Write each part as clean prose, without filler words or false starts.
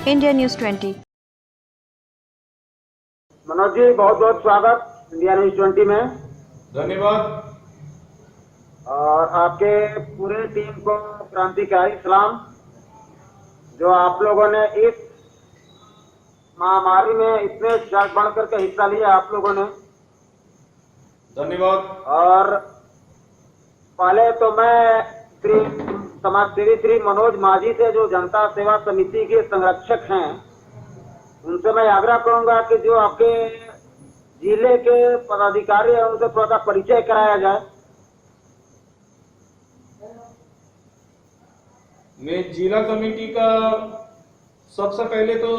India news 20। Manoj ji, बहुत बहुत स्वागत इंडिया न्यूज 20 में। धन्यवाद। और आपके पूरे टीम को क्रांतिकारी सलाम, जो आप लोगों ने इस महामारी में इतने बढ़ करके हिस्सा लिया आप लोगों ने। धन्यवाद। और पहले तो मैं समाजसेवी श्री मनोज माझी से, जो जनता सेवा समिति के संरक्षक हैं, उनसे मैं आग्रह करूंगा कि जो आपके जिले के पदाधिकारी हैं उनसे थोड़ा सा परिचय कराया जाए। मैं जिला कमेटी का सबसे पहले तो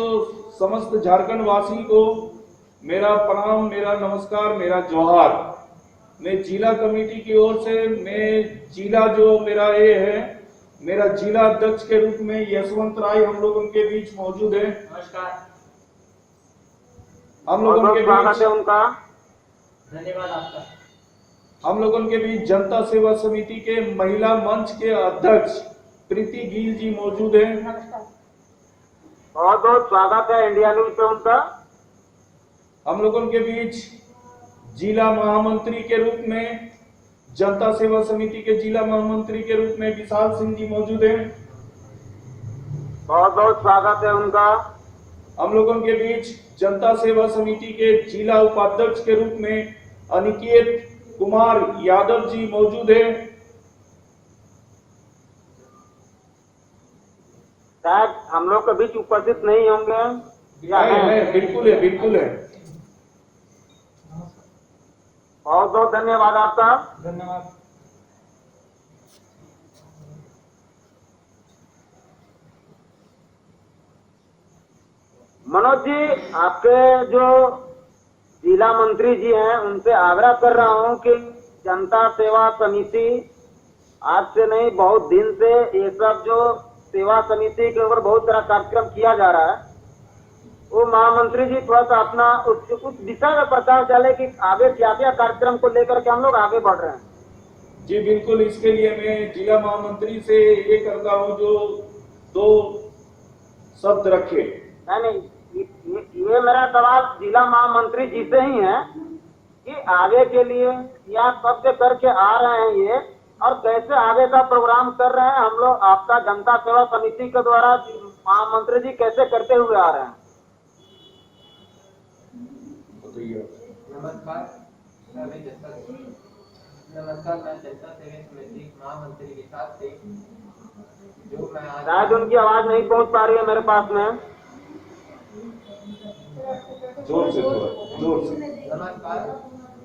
समस्त झारखंड वासी को मेरा प्रणाम, मेरा नमस्कार, मेरा जोहार। मैं जिला कमेटी की ओर से मैं जिला जो मेरा ये है, मेरा जिला अध्यक्ष के रूप में यशवंत राय हम लोग उनके बीच मौजूद है। नमस्कार। हम लोग उनके बीच उनका धन्यवाद आपका। हम लोगों के बीच जनता सेवा समिति के महिला मंच के अध्यक्ष प्रीति गिल जी मौजूद है। बहुत बहुत स्वागत है इंडिया न्यूज पे उनका। हम लोगों के बीच जिला महामंत्री के रूप में, जनता सेवा समिति के जिला महामंत्री के रूप में विशाल सिंह जी मौजूद हैं। बहुत बहुत स्वागत है उनका। हम लोगों के बीच जनता सेवा समिति के जिला उपाध्यक्ष के रूप में अनिकेत कुमार यादव जी मौजूद हैं। शायद हम लोग के बीच उपस्थित नहीं होंगे या है, बिल्कुल है, बिल्कुल है। बहुत बहुत धन्यवाद आपका। धन्यवाद। मनोज जी, आपके जो जिला मंत्री जी हैं उनसे आग्रह कर रहा हूं कि जनता सेवा समिति आज से नहीं, बहुत दिन से ये सब जो सेवा समिति के ऊपर बहुत सारा कार्यक्रम किया जा रहा है, वो महामंत्री जी थोड़ा सा अपना उस दिशा में प्रचार डाले कि आगे क्या क्या कार्यक्रम को लेकर के हम लोग आगे बढ़ रहे हैं। जी बिल्कुल, इसके लिए मैं जिला महामंत्री से ये करता हूँ जो दो शब्द रखे। नहीं, ये मेरा सवाल जिला महामंत्री जी से ही है कि आगे के लिए या कब से करके आ रहे हैं ये, और कैसे आगे का प्रोग्राम कर रहे हैं हम लोग, आपका जनता सेवा समिति के द्वारा महामंत्री जी कैसे करते हुए आ रहे हैं। नमस्कार, मैं जनता सेवा समिति महामंत्री के साथ से जो मैं आज शायद उनकी आवाज नहीं पहुंच पा रही है मेरे पास में। जोर से, जोर से। नमस्कार,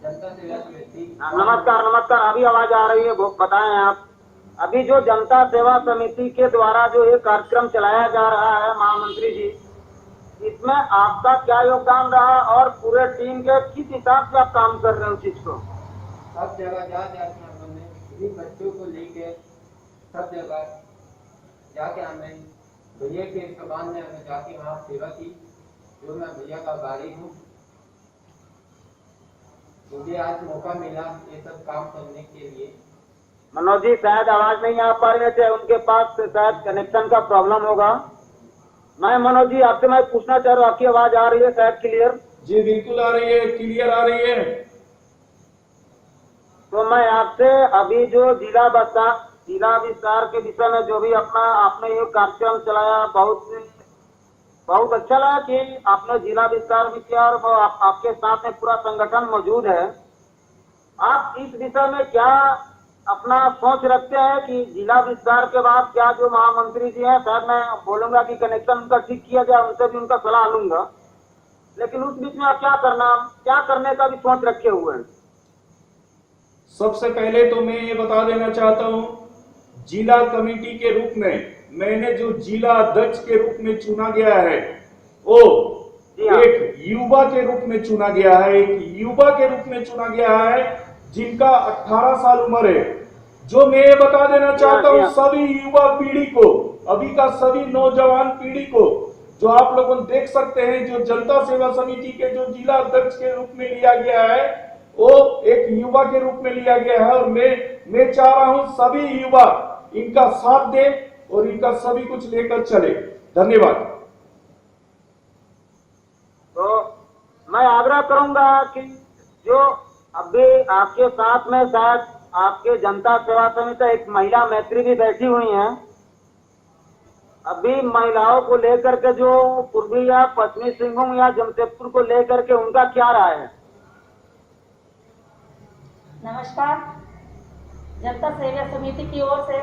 जनता सेवा समिति। नमस्कार नमस्कार, अभी आवाज आ रही है, बताएं आप। अभी जो जनता सेवा समिति के द्वारा जो ये कार्यक्रम चलाया जा रहा है महामंत्री जी, इसमें आपका क्या योगदान रहा और पूरे टीम के किस हिसाब से आप काम कर रहे हो चीज को। सब जगह जा जाके हमने सभी बच्चों को लेके सब जगह जाके हमने भैया के दुकान में हमने जाके वहाँ सेवा की, जो मैं भैया का गाड़ी हूँ। मुझे आज मौका मिला ये सब काम करने के लिए। मनोज जी, शायद आवाज नहीं आ पा रही है, उनके पास शायद कनेक्शन का प्रॉब्लम होगा। मैं मनोज जी आपसे मैं पूछना चाह रहा हूँ, आपकी आवाज आ रही है शायद क्लियर? जी बिल्कुल आ रही है, क्लियर आ रही है। तो मैं आपसे अभी जो जिला विस्तार के विषय में जो भी अपना आपने ये कार्यक्रम चलाया, बहुत अच्छा लगा कि आपने जिला विस्तार भी किया और वो आपके साथ में पूरा संगठन मौजूद है। आप इस विषय में क्या अपना सोच रखते हैं कि जिला विस्तार के बाद क्या जो महामंत्री जी हैं, शायद मैं बोलूंगा कि कनेक्शन उनका ठीक किया जाए, उनसे भी उनका सलाह लूंगा, लेकिन उस बीच में आप क्या करने का भी सोच रखे हुए हैं। सबसे पहले तो मैं ये बता देना चाहता हूँ, जिला कमेटी के रूप में मैंने जो जिला अध्यक्ष के रूप में चुना गया है, वो एक युवा के रूप में चुना गया है, एक युवा के रूप में चुना गया है जिनका 18 साल उम्र है। जो मैं ये बता देना चाहता हूँ सभी युवा पीढ़ी को, अभी का सभी नौजवान पीढ़ी को, जो आप लोग देख सकते हैं, जो जनता सेवा समिति के जो जिला अध्यक्ष के रूप में लिया गया है, वो एक युवा के रूप में लिया गया है। और मैं चाह रहा हूं सभी युवा इनका साथ दें और इनका सभी कुछ लेकर चले। धन्यवाद। आग्रह करूंगा कि जो अभी आपके साथ में शायद आपके जनता सेवा समिति एक महिला मैत्री भी बैठी हुई है, अभी महिलाओं को लेकर के जो पूर्वी या पश्चिमी सिंहभूम या जमशेदपुर को लेकर के उनका क्या राय है? नमस्कार। जनता सेवा समिति की ओर से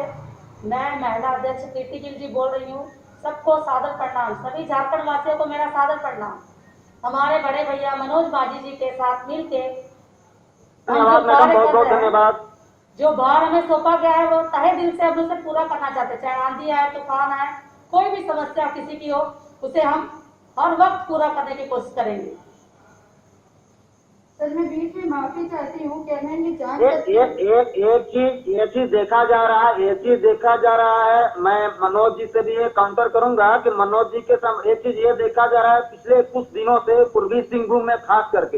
मैं महिला अध्यक्ष कीर्ति गिल जी बोल रही हूँ। सबको सादर प्रणाम, सभी झारखंड वासियों को मेरा सादर प्रणाम। हमारे बड़े भैया मनोज माझी जी के साथ मिलके धन्यवाद मैडम, बहुत बहुत धन्यवाद। जो भार हमें सौंपा गया है वो तहे दिल से हम उसे पूरा करना चाहते हैं। चाहे आंधी आए, तूफान आए, कोई भी समस्या किसी की हो, उसे हम हर वक्त पूरा करने की कोशिश करेंगे। सर मैं बीच में माफी चाहती हूँ, क्या मैं ये जान एक चीज देखा जा रहा है, मैं मनोज जी से भी ये काउंटर करूंगा कि मनोज जी के एक चीज ये देखा जा रहा है, पिछले कुछ दिनों से पूर्वी सिंहभूम में खास करके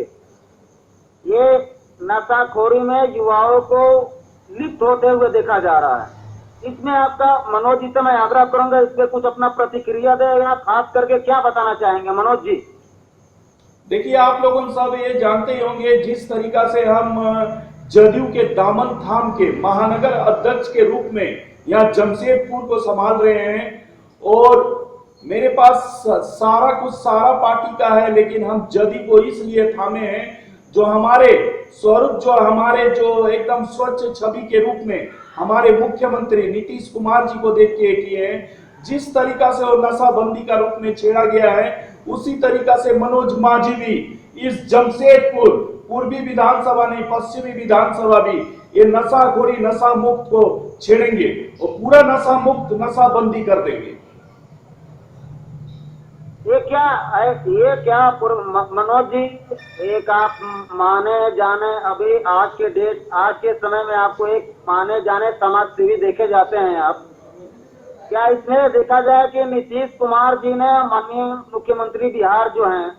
ये नशाखोरी में युवाओं को लिप्त होते हुए देखा जा रहा है। इसमें आपका मनोज जी से मैं आग्रह करूंगा, इस पे कुछ अपना प्रतिक्रिया दे, या खास करके क्या बताना चाहेंगे मनोज जी? देखिए, आप लोगों सब ये जानते ही होंगे जिस तरीका से हम जदयू के दामन थाम के महानगर अध्यक्ष के रूप में यहाँ जमशेदपुर को संभाल रहे हैं, और मेरे पास सारा पार्टी का है, लेकिन हम जदयू को इसलिए थामे हैं जो हमारे स्वरूप, जो एकदम स्वच्छ छवि के रूप में हमारे मुख्यमंत्री नीतीश कुमार जी को देख के किए हैं। जिस तरीका से वो नशाबंदी का रूप में छेड़ा गया है, उसी तरीका से मनोज माझी भी इस जमशेदपुर पूर्वी विधानसभा नहीं, पश्चिमी विधानसभा भी ये नशाखोरी, नशा मुक्त को छेड़ेंगे और पूरा नशा मुक्त, नशाबंदी कर देंगे। ये क्या मनोज जी, एक आप माने जाने, अभी आज के समय में आपको एक माने जाने समाज सेवी देखे जाते हैं आप, क्या इसमें देखा जाए कि नीतीश कुमार जी ने, माननीय मुख्यमंत्री बिहार जो हैं,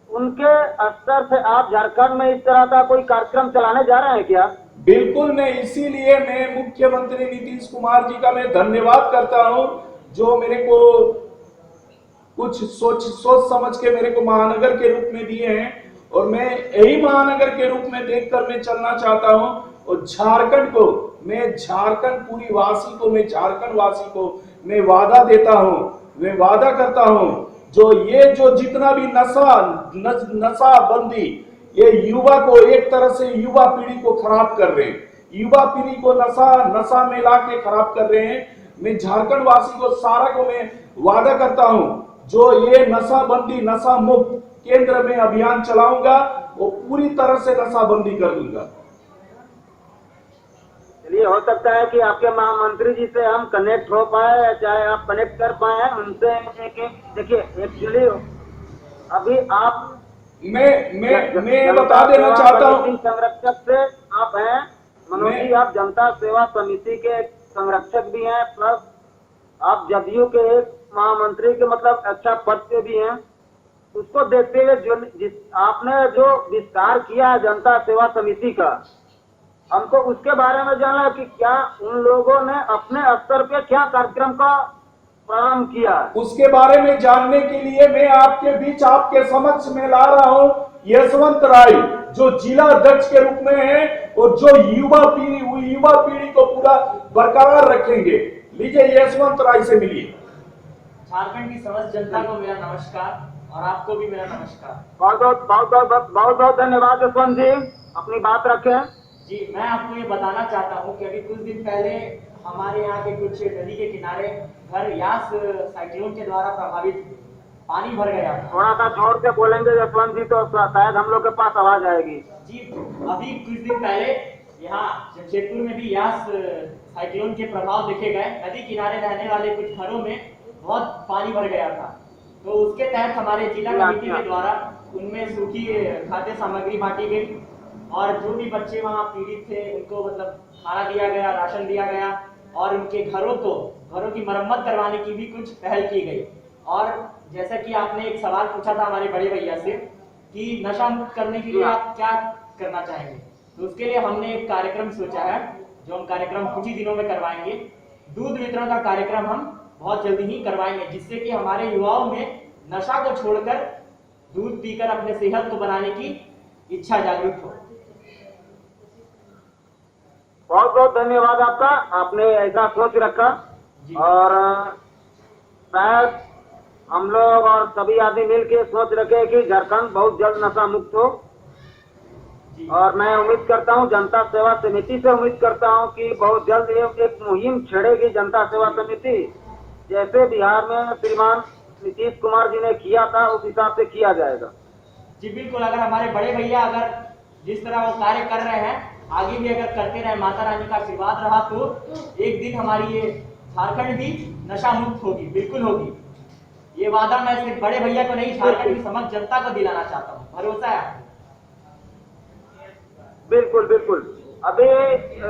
उनके स्तर से आप झारखंड में इस तरह का कोई कार्यक्रम चलाने जा रहे हैं क्या? बिल्कुल नहीं, इसीलिए मैं मुख्यमंत्री नीतीश कुमार जी का मैं धन्यवाद करता हूं, जो मेरे को कुछ सोच समझ के मेरे को महानगर के रूप में दिए हैं, और मैं यही महानगर के रूप में देखकर मैं चलना चाहता हूं। और झारखंड पूरी वासी को, मैं झारखंड वासी को मैं वादा देता हूं, मैं वादा करता हूं, जो जितना भी नशाबंदी ये युवा को, एक तरह से युवा पीढ़ी को खराब कर रहे हैं, युवा पीढ़ी को नशा में ला के खराब कर रहे हैं। मैं झारखंड वासी को सारा को मैं वादा करता हूं, जो ये नशाबंदी, नशा मुक्त केंद्र में अभियान चलाऊंगा, वो पूरी तरह से नशाबंदी कर दूंगा। चलिए, हो सकता है कि आपके महामंत्री जी से हम कनेक्ट हो पाए, चाहे आप कनेक्ट कर पाए उनसे। देखिए, एक्चुअली अभी आप, मैं बता देना चाहता हूँ, संरक्षक से आप हैं मनोज जी, आप जनता सेवा समिति के संरक्षक भी हैं, प्लस आप जदयू के एक महामंत्री के मतलब अच्छा पद पे भी हैं। उसको देखते हुए आपने जो विस्तार किया है जनता सेवा समिति का, हमको उसके बारे में जानना कि क्या उन लोगों ने अपने स्तर पे क्या कार्यक्रम का प्रारंभ किया है। उसके बारे में जानने के लिए मैं आपके बीच, आपके समक्ष में ला रहा हूं यशवंत राय, जो जिला अध्यक्ष के रूप में है, और जो युवा पीढ़ी को पूरा बरकरार रखेंगे। लीजिए, यशवंत राय से मिलिए। झारखंड की समस्त जनता को मेरा नमस्कार, और आपको भी मेरा नमस्कार। बहुत बहुत धन्यवाद यशवंत जी, अपनी बात रखें। जी, मैं आपको ये बताना चाहता हूँ कि अभी कुछ दिन पहले हमारे यहाँ के कुछ नदी के किनारे घर यास साइक्लोन के द्वारा प्रभावित हुए, पानी भर गया था। थोड़ा सा जोर से बोलेंगे यशवंत जी, तो शायद हम लोग के पास आवाज आएगी। जी, अभी कुछ दिन पहले यहाँ जमशेदपुर में भी यास साइक्लोन के प्रभाव देखे गए। नदी किनारे रहने वाले कुछ घरों में बहुत पानी भर गया था, तो उसके तहत हमारे जिला कमेटी के द्वारा उनमें सूखी खाद्य सामग्री बांटी गई, और जो भी बच्चे वहाँ पीड़ित थे उनको मतलब खाना दिया गया, राशन दिया गया, और उनके घरों की मरम्मत करवाने की भी कुछ पहल की गई। और जैसा कि आपने एक सवाल पूछा था हमारे बड़े भैया से कि नशा मुक्त करने के लिए आप क्या करना चाहेंगे, तो उसके लिए हमने एक कार्यक्रम सोचा है, जो हम कार्यक्रम कुछ ही दिनों में करवाएंगे। दूध वितरण का कार्यक्रम हम बहुत जल्दी ही करवाएंगे, जिससे कि हमारे युवाओं में नशा को छोड़कर दूध पीकर अपने सेहत को बनाने की इच्छा जागृत हो। बहुत बहुत धन्यवाद आपका, आपने ऐसा सोच रखा। जी। और शायद हम लोग और सभी आदमी मिलके सोच रखे कि झारखंड बहुत जल्द नशा मुक्त हो। जी। और मैं उम्मीद करता हूं, जनता सेवा समिति से उम्मीद करता हूं कि बहुत जल्द एक मुहिम छेड़ेगी जनता सेवा समिति, जैसे बिहार में श्रीमान नीतीश कुमार जी ने किया था उस हिसाब से किया जाएगा। जी बिल्कुल, अगर हमारे बड़े भैया अगर जिस तरह वो कार्य कर रहे हैं आगे भी अगर करते रहे, माता रानी का आशीर्वाद रहा तो एक दिन हमारी ये झारखंड भी नशा मुक्त होगी, बिल्कुल होगी। ये वादा मैं सिर्फ बड़े भैया को नहीं, झारखंड की समस्त जनता को दिलाना चाहता हूँ। भरोसा है आपको? बिल्कुल बिल्कुल। अभी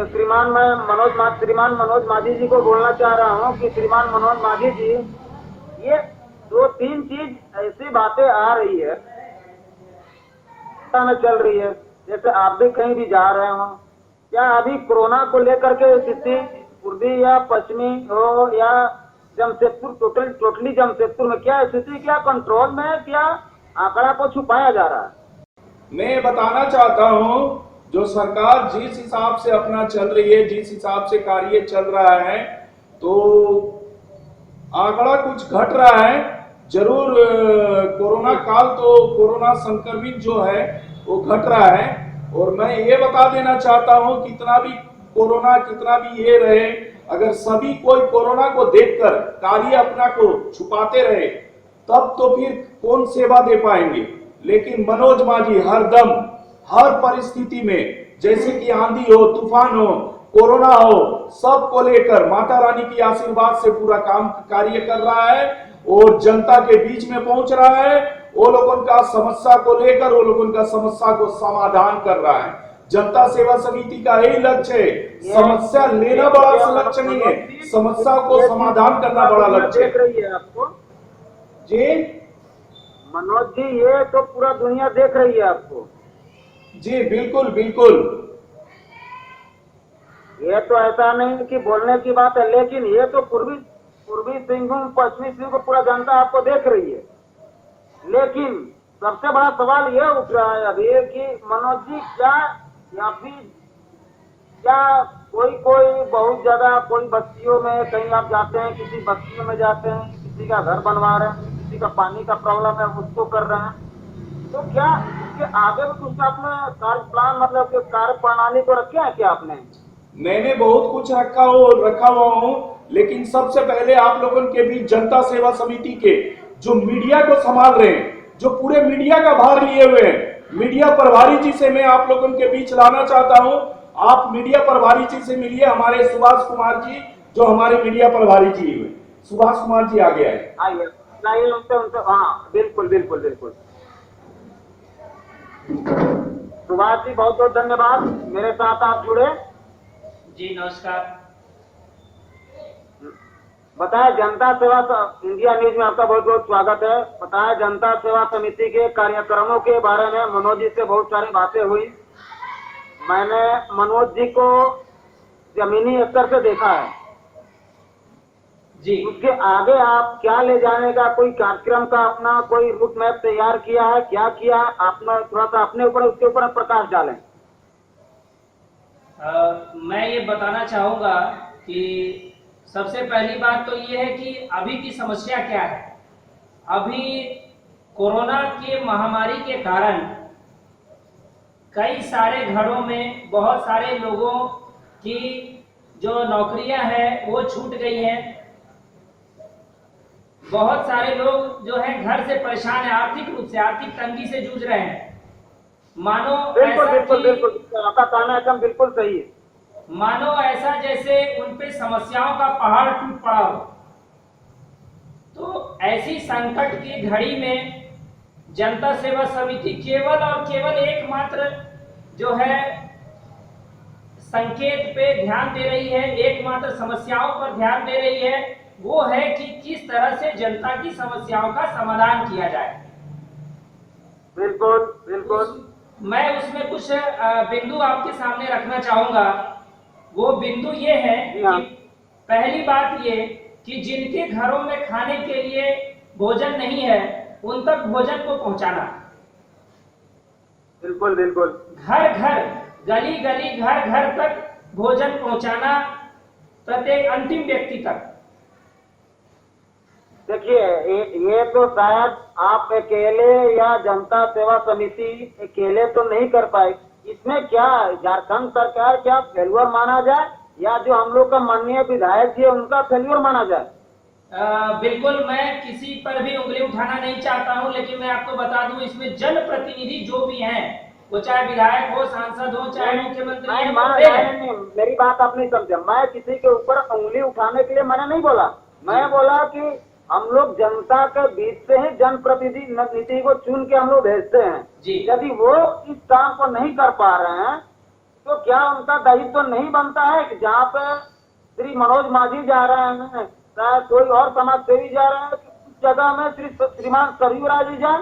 श्रीमान मनोज मांझी जी को बोलना चाह रहा हूँ कि श्रीमान मनोज मांझी जी, ये 2-3 चीज ऐसी बातें आ रही है में चल रही है, जैसे आप भी कहीं भी जा रहे हो, क्या अभी कोरोना को लेकर के स्थिति पूर्वी या पश्चिमी हो या जमशेदपुर, टोटली जमशेदपुर में क्या स्थिति, क्या कंट्रोल में है, क्या आंकड़ा को छुपाया जा रहा है? मैं बताना चाहता हूं, जो सरकार जिस हिसाब से अपना चल रही है, जिस हिसाब से कार्य चल रहा है, तो आंकड़ा कुछ घट रहा है जरूर। कोरोना काल तो कोरोना संक्रमित जो है वो घट रहा है। और मैं ये बता देना चाहता हूं, कितना भी कोरोना, कितना भी ये रहे, अगर सभी कोई कोरोना को देखकर कार्य अपना को छुपाते रहे तब तो फिर कौन सेवा दे पाएंगे। लेकिन मनोज मांझी हरदम हर परिस्थिति में, जैसे कि आंधी हो, तूफान हो, कोरोना हो, सबको लेकर माता रानी की आशीर्वाद से पूरा काम कार्य कर रहा है और जनता के बीच में पहुंच रहा है। वो लोगों का समस्या को लेकर, वो लोगों का समस्या को समाधान कर रहा है। जनता सेवा समिति का यही लक्ष्य है, समस्या लेना बड़ा लक्ष्य नहीं है, समस्या को समाधान करना बड़ा लक्ष्य है। देख रही है आपको जी मनोज जी, ये तो पूरा दुनिया देख रही है आपको। जी बिल्कुल बिल्कुल। ये तो ऐसा नहीं कि बोलने की बात है, लेकिन ये तो पूर्वी सिंहभूम, पश्चिमी सिंहभूम पूरा जनता आपको देख रही है। लेकिन सबसे बड़ा सवाल ये उठ रहा है अभी कि मनोज जी, क्या कोई बहुत ज्यादा कोई बस्तियों में कहीं आप जाते हैं, किसी बस्तियों में जाते हैं, किसी का घर बनवा रहे हैं, किसी का पानी का प्रॉब्लम है उसको कर रहे हैं, तो क्या इसके आगे भी कुछ आपने कार्य प्लान, मतलब कि कार्य प्रणाली को रखे हैं क्या आपने? मैंने बहुत कुछ रखा हुआ हूँ, लेकिन सबसे पहले आप लोगों के बीच जनता सेवा समिति के जो मीडिया को संभाल रहे हैं, जो पूरे मीडिया का भार लिए हुए हैं, मीडिया प्रभारी जी से मैं आप लोगों के बीच लाना चाहता हूं। आप मीडिया प्रभारी जी से मिलिए, हमारे सुभाष कुमार जी जो हमारे मीडिया प्रभारी जी हुए। सुभाष कुमार जी आगे आए। आइए, लाइए उनसे। हाँ बिल्कुल बिल्कुल बिल्कुल। सुभाष जी, बहुत बहुत धन्यवाद, मेरे साथ आप जुड़े। जी नमस्कार। बताया जनता सेवा इंडिया न्यूज में आपका बहुत बहुत स्वागत है। बताया जनता सेवा समिति के कार्यक्रमों के बारे में मनोज जी से बहुत सारी बातें हुई। मैंने मनोज जी को जमीनी स्तर से देखा है जी। उसके आगे आप क्या ले जाने का कोई कार्यक्रम का अपना कोई रूट मैप तैयार किया है, क्या किया है आपने, थोड़ा सा अपने ऊपर उसके ऊपर प्रकाश डालें। मैं ये बताना चाहूँगा कि सबसे पहली बात तो ये है कि अभी की समस्या क्या है। अभी कोरोना के महामारी के कारण कई सारे घरों में बहुत सारे लोगों की जो नौकरियां हैं वो छूट गई हैं। बहुत सारे लोग जो है घर से परेशान है, आर्थिक रूप से आर्थिक तंगी से जूझ रहे हैं। मानो बिल्कुल ऐसा बिल्कुल कि बिल्कुल, आपका कहना एकदम बिल्कुल सही है। मानो ऐसा जैसे उन पे समस्याओं का पहाड़ टूट पड़ा हो। तो ऐसी संकट की घड़ी में जनता सेवा समिति केवल और केवल एकमात्र जो है संकेत पे ध्यान दे रही है, एकमात्र समस्याओं पर ध्यान दे रही है, वो है कि किस तरह से जनता की समस्याओं का समाधान किया जाए। बिल्कुल बिल्कुल। मैं उसमें कुछ बिंदु आपके सामने रखना चाहूंगा। वो बिंदु ये है कि पहली बात ये कि जिनके घरों में खाने के लिए भोजन नहीं है उन तक भोजन को पहुंचाना, बिल्कुल बिल्कुल। घर घर, गली गली, घर घर तक भोजन पहुंचाना, प्रत्येक अंतिम व्यक्ति तक। देखिए ये तो शायद आप अकेले या जनता सेवा समिति अकेले तो नहीं कर पाए। इसमें क्या झारखंड सरकार क्या फेल्यूर माना जाए या जो हम लोग का माननीय विधायक जी है उनका फेल्यूर माना जाए? बिल्कुल, मैं किसी पर भी उंगली उठाना नहीं चाहता हूं, लेकिन मैं आपको बता दूं इसमें जनप्रतिनिधि जो भी हैं, वो चाहे विधायक हो, सांसद हो, चाहे मुख्यमंत्री नहीं, है, नहीं, वो फेल है। नहीं, मेरी बात आप नहीं समझे। मैं किसी के ऊपर उंगली उठाने के लिए मैंने नहीं बोला। मैं बोला कि हम लोग जनता के बीच से ही जनप्रतिनिधि को चुन के हम लोग भेजते हैं। जी। यदि वो इस काम को नहीं कर पा रहे हैं तो क्या उनका दायित्व तो नहीं बनता है कि जहाँ पे श्री मनोज मांझी जा रहे हैं, चाहे कोई और समाज सेवी जा रहे हैं, उस जगह में श्रीमान सरयू राय जी जाए,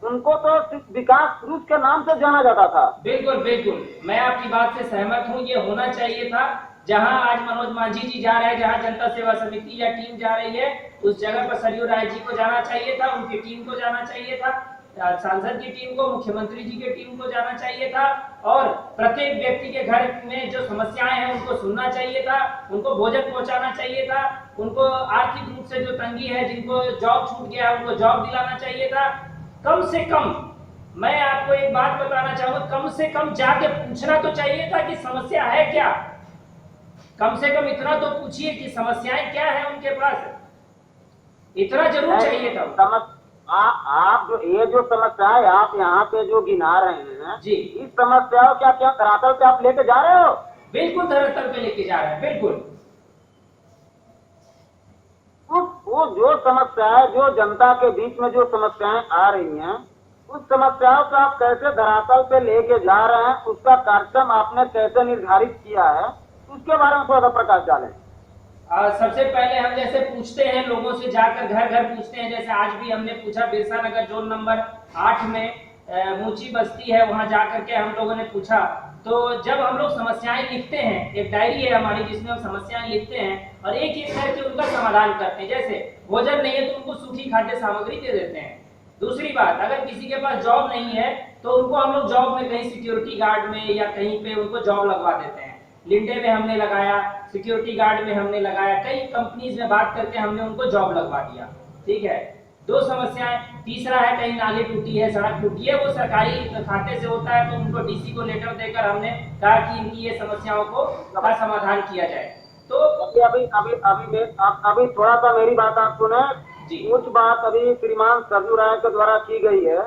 उनको तो विकास पुरुष के नाम से जाना जाता था। बिल्कुल बिल्कुल, मैं आपकी बात से सहमत हूं, ये होना चाहिए था। जहां आज मनोज मांझी जी जा रहे हैं, जहां जनता सेवा समिति या टीम जा रही है, उस जगह पर सरयू राय जी को जाना चाहिए था, उनकी टीम को जाना चाहिए था, सांसद की टीम को, मुख्यमंत्री जी की टीम को जाना चाहिए था, और प्रत्येक व्यक्ति के घर में जो समस्याएं हैं उनको सुनना चाहिए था, उनको भोजन पहुंचाना चाहिए था, उनको आर्थिक रूप से जो तंगी है, जिनको जॉब छूट गया है, उनको जॉब दिलाना चाहिए था। कम से कम मैं आपको एक बात बताना चाहूंगा, कम से कम जाके पूछना तो चाहिए था कि समस्या है क्या। कम से कम इतना तो पूछिए कि समस्याएं क्या है उनके पास, इतना जरूर चाहिए था। आप जो ये जो समस्याएं आप यहाँ पे जो गिना रहे हैं जी, इस समस्याओं क्या क्या धरातल पे आप लेके जा रहे हो? बिल्कुल धरातल पे लेके जा रहे हैं, बिल्कुल। वो जो समस्याएं जो जनता के बीच में जो समस्याएं आ रही हैं, उस समस्याओं को आप कैसे धरातल पे लेके जा रहे हैं, उसका कार्यक्रम आपने कैसे निर्धारित किया है, उसके बारे में थोड़ा प्रकाश डालें। सबसे पहले हम जैसे पूछते हैं लोगों से, जाकर घर घर पूछते हैं, जैसे आज भी हमने पूछा बिरसा नगर जोन नंबर 8 में मूची बस्ती है, वहां जाकर के हम लोगों ने पूछा। तो जब हम लोग समस्याएं लिखते हैं, एक डायरी है हमारी जिसमें हम समस्याएं लिखते हैं और एक एक करके उनका समाधान करते हैं। जैसे भोजन नहीं है तो उनको सूखी खाद्य सामग्री दे देते हैं। दूसरी बात, अगर किसी के पास जॉब नहीं है तो उनको हम लोग जॉब में कहीं सिक्योरिटी गार्ड में या कहीं पे उनको जॉब लगवा देते हैं। लिंडे में हमने लगाया, सिक्योरिटी गार्ड में हमने लगाया, कई कंपनीज में बात करके हमने उनको जॉब लगवा दिया। ठीक है, 2 समस्याएं। तीसरा है कहीं नाली टूटी है, सड़क टूटी है, वो सरकारी खाते से होता है तो उनको डीसी को लेटर देकर हमने कहा कि इनकी ये समस्याओं का समाधान किया जाए। तो अभी थोड़ा सा मेरी बात आप सुने जी। कुछ बात अभी श्रीमान सरयू राय के द्वारा की गई है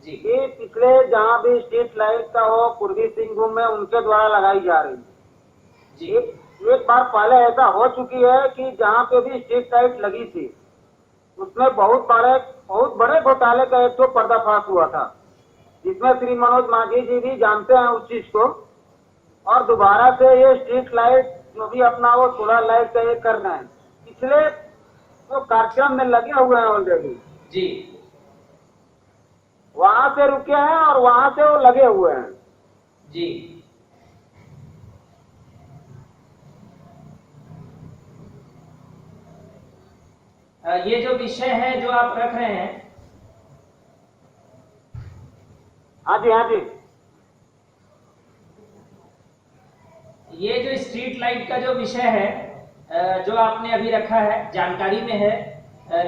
जी, कि पिछले जहाँ भी स्ट्रीट लाइट का हो पूर्वी सिंहभूम में उनके द्वारा लगाई जा रही जी। एक बार पहले ऐसा हो चुकी है कि जहाँ पे भी स्ट्रीट लाइट लगी थी उसमें बहुत बड़े घोटाले का एक तो पर्दाफाश हुआ था, जिसमें श्री मनोज मांझी जी भी जानते हैं उस चीज को, और दोबारा से ये स्ट्रीट लाइट जो भी अपना वो सोलर लाइट का ये कर रहे हैं, पिछले वो कार्यक्रम में लगे हुए हैं ऑलरेडी जी, वहां से रुके हैं और वहां से वो लगे हुए हैं जी। ये जो विषय है जो आप रख रहे हैं, हाँ जी, हाँ जी, ये जो स्ट्रीट लाइट का जो विषय है जो आपने अभी रखा है जानकारी में है,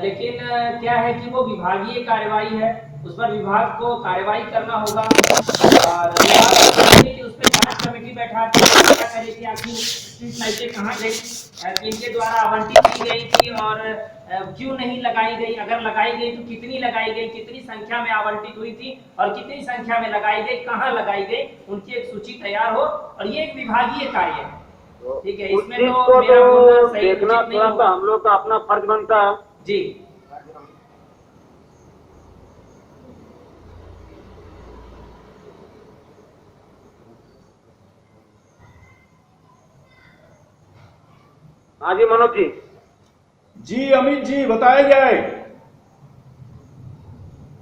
लेकिन क्या है कि वो विभागीय कार्यवाही है, उस पर विभाग को कार्यवाही करना होगा और विभाग कि उस पर जांच कमेटी बैठा के पता करे कि आखिर स्ट्रीट लाइटें कहाँ गई, किनके द्वारा आवंटित की गई थी और क्यों नहीं लगाई गई, अगर लगाई गई तो कितनी लगाई गई, कितनी संख्या में आवंटित हुई थी और कितनी संख्या में लगाई गई, कहाँ लगाई गई, उनकी एक सूची तैयार हो। और ये एक विभागीय कार्य है, ठीक है, इसमें तो मेरा बोलना सही देखना थोड़ा सा हम लोग का अपना फर्ज बनता है जी। हाँ जी मनोज जी। जी अमित जी, बताया जाए।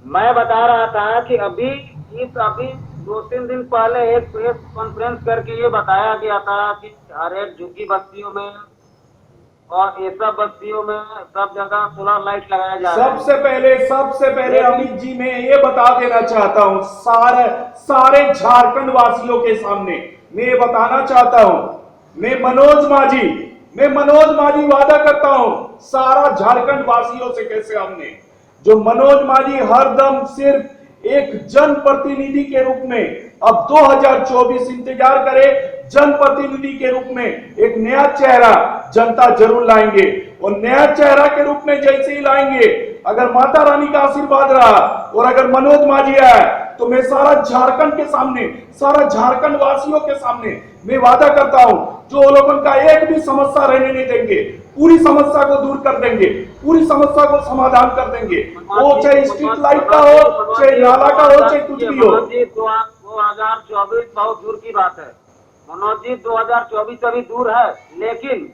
मैं बता रहा था कि अभी 2-3 दिन पहले एक प्रेस कॉन्फ्रेंस करके ये बताया गया था कि हर एक झुग्गी बस्तियों में और ये सब बस्तियों में सब जगह सोलर लाइट लगाया जा रहा है। सबसे पहले अमित जी मैं ये बता देना चाहता हूँ सारे झारखंड वासियों के सामने मैं ये बताना चाहता हूँ, मैं मनोज माझी वादा करता हूँ सारा झारखंड वासियों से कैसे हमने जो मनोज माझी हरदम सिर्फ एक जनप्रतिनिधि के रूप में अब 2024 इंतजार करे, जनप्रतिनिधि के रूप में एक नया चेहरा जनता जरूर लाएंगे और नया चेहरा के रूप में जैसे ही लाएंगे, अगर माता रानी का आशीर्वाद रहा और अगर मनोज माझी आए तो मैं सारा झारखंड के सामने, सारा झारखंड वासियों के सामने मैं वादा करता हूं जो लोगों का एक भी समस्या रहने नहीं देंगे, पूरी समस्या को दूर कर देंगे, पूरी समस्या को समाधान कर देंगे, वो चाहे स्ट्रीट लाइट का हो, चाहे नाला का हो, चाहे कुछ भी हो। 2024 बहुत दूर की बात है मनोज जी, 2024 अभी दूर है, लेकिन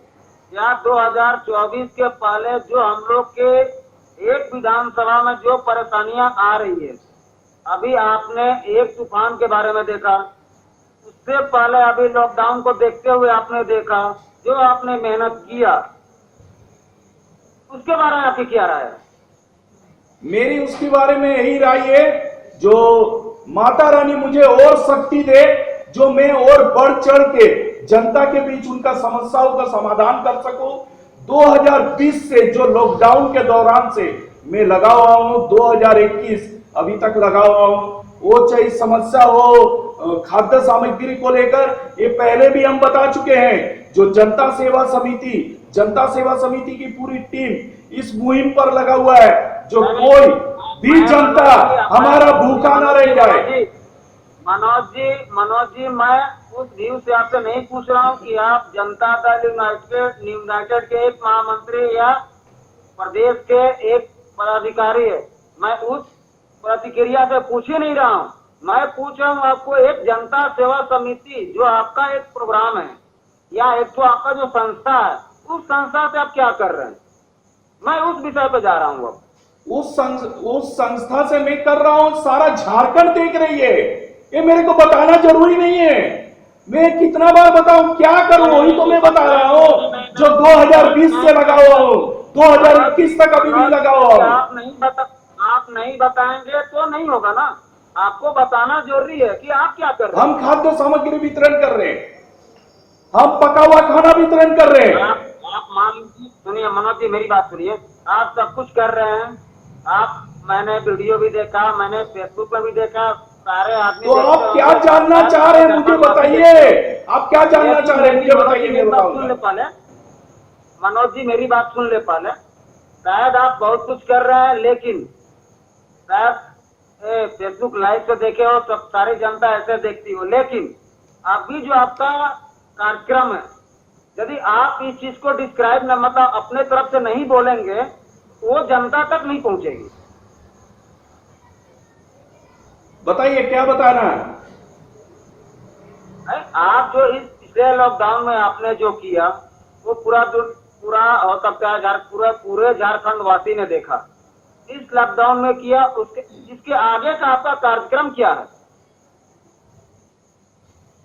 या 2024 के पहले जो हम लोग के एक विधानसभा में जो परेशानियां आ रही है, अभी आपने एक तूफान के बारे में देखा, उससे पहले अभी लॉकडाउन को देखते हुए आपने देखा जो आपने मेहनत किया, उसके बारे में आपकी क्या राय है? मेरी उसके बारे में यही राय है जो माता रानी मुझे और शक्ति दे, जो मैं और बढ़ चढ़ के जनता के बीच उनका समस्याओं का समाधान कर सकूं। 2020 से जो लॉकडाउन के दौरान से मैं लगा हुआ हूं, 2021 अभी तक लगा हुआ हूं, वो चाहे समस्या हो खाद्य सामग्री को लेकर, ये पहले भी हम बता चुके हैं। जो जनता सेवा समिति की पूरी टीम इस मुहिम पर लगा हुआ है, जो कोई भी जनता हमारा भूखा ना रह जाए। मनोज जी मैं उस व्यू से आपसे नहीं पूछ रहा हूँ कि आप जनता दल यूनाइटेड के एक महामंत्री या प्रदेश के एक पदाधिकारी है, मैं उस प्रतिक्रिया से पूछ ही नहीं रहा हूँ। मैं पूछ रहा हूँ आपको एक जनता सेवा समिति जो आपका एक प्रोग्राम है या एक तो आपका जो संस्था है, उस संस्था से आप क्या कर रहे हैं, मैं उस विषय पे जा रहा हूँ। उस संस्था से मैं कर रहा हूं, सारा झारखंड देख रही है, ये मेरे को बताना जरूरी नहीं है। मैं कितना बार बताऊं, क्या करूं, वही तो मैं बता रहा हूं जो 2020 से लगा हुआ हूं, 2021 तक अभी भी लगा हुआ हूं। आप नहीं बताएंगे तो नहीं होगा ना, आपको बताना जरूरी है कि आप क्या कर रहे हैं। हम खाद्य सामग्री वितरण कर रहे हैं, हम पका हुआ खाना वितरण कर रहे हैं। आप मान लीजिए, सुनिए मनोज जी मेरी बात सुनिए, आप सब कुछ कर रहे हैं, मैंने वीडियो भी देखा, मैंने फेसबुक पर भी देखा, सारे आदमी। तो आप क्या जानना चाह रहे हैं मुझे बताइए, आप क्या जानना चाह रहे हैं मुझे बताइए, मैं बताऊंगा। मनोज जी मेरी बात सुन ले पहले, शायद आप बहुत कुछ कर रहे हैं, लेकिन शायद फेसबुक लाइव पे देखे हो, सब सारी जनता ऐसे देखती हो, लेकिन अभी जो आपका कार्यक्रम है, यदि आप इस चीज को डिस्क्राइब न मतलब अपने तरफ से नहीं बोलेंगे, वो जनता तक नहीं पहुंचेगी। बताइए क्या बताना है। आप जो इस पिछले लॉकडाउन में आपने जो किया वो पूरा हो सकता है पूरे झारखंड वासी ने देखा, इस लॉकडाउन में किया, इसके आगे का आपका कार्यक्रम क्या है?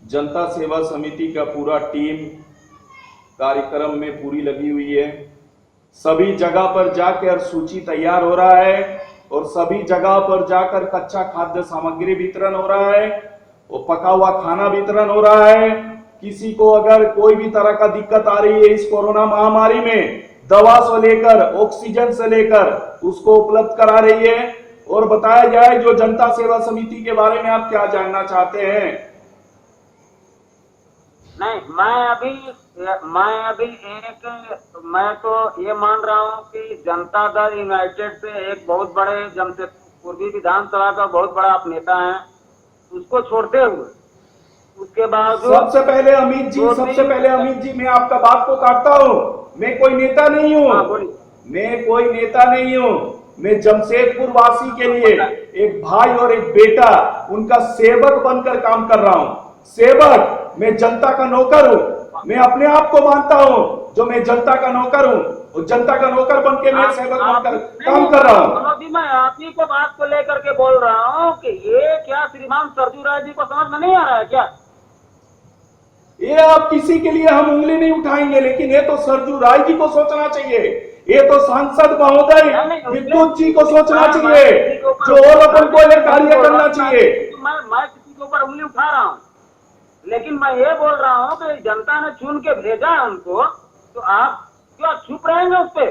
जनता सेवा समिति का पूरा टीम कार्यक्रम में पूरी लगी हुई है। सभी जगह पर जाकर सूची तैयार हो रहा है और सभी जगह पर जाकर कच्चा खाद्य सामग्री वितरण हो रहा है, वो पका हुआ खाना वितरण हो रहा है। किसी को अगर कोई भी तरह का दिक्कत आ रही है इस कोरोना महामारी में, दवा से लेकर ऑक्सीजन से लेकर उसको उपलब्ध करा रही है। और बताया जाए जो जनता सेवा समिति के बारे में आप क्या जानना चाहते हैं? नहीं, मैं तो ये मान रहा हूँ कि जनता दल यूनाइटेड से एक बहुत बड़े पूर्वी विधानसभा का बहुत बड़ा आप नेता हैं, उसको छोड़ते हुए उसके बावजूद सबसे पहले अमित जी मैं आपका बात को काटता हूँ, मैं कोई नेता नहीं हूँ, मैं जमशेदपुर वासी के लिए एक भाई और एक बेटा, उनका सेवक बनकर काम कर रहा हूँ। सेवक, मैं जनता का नौकर हूँ, मैं अपने आप को मानता हूँ जो मैं जनता का नौकर हूँ, और जनता का नौकर बनके मैं सेवक बनकर काम कर रहा हूँ। मनोज जी मैं आप ही को बात को लेकर के बोल रहा हूँ कि ये क्या श्रीमान सरजू राय जी को समझ में नहीं आ रहा है क्या? ये आप किसी के लिए हम उंगली नहीं उठाएंगे, लेकिन ये तो सरजू राय जी को सोचना चाहिए, ये तो सांसद महोदय विद्युत जी को सोचना चाहिए, जो और अपन को ये कार्य करना चाहिए। मैं किसी के ऊपर उंगली उठा रहा हूँ, लेकिन मैं ये बोल रहा हूँ कि जनता ने चुन के भेजा है उनको, तो आप क्यों चुप रहेंगे उस पे?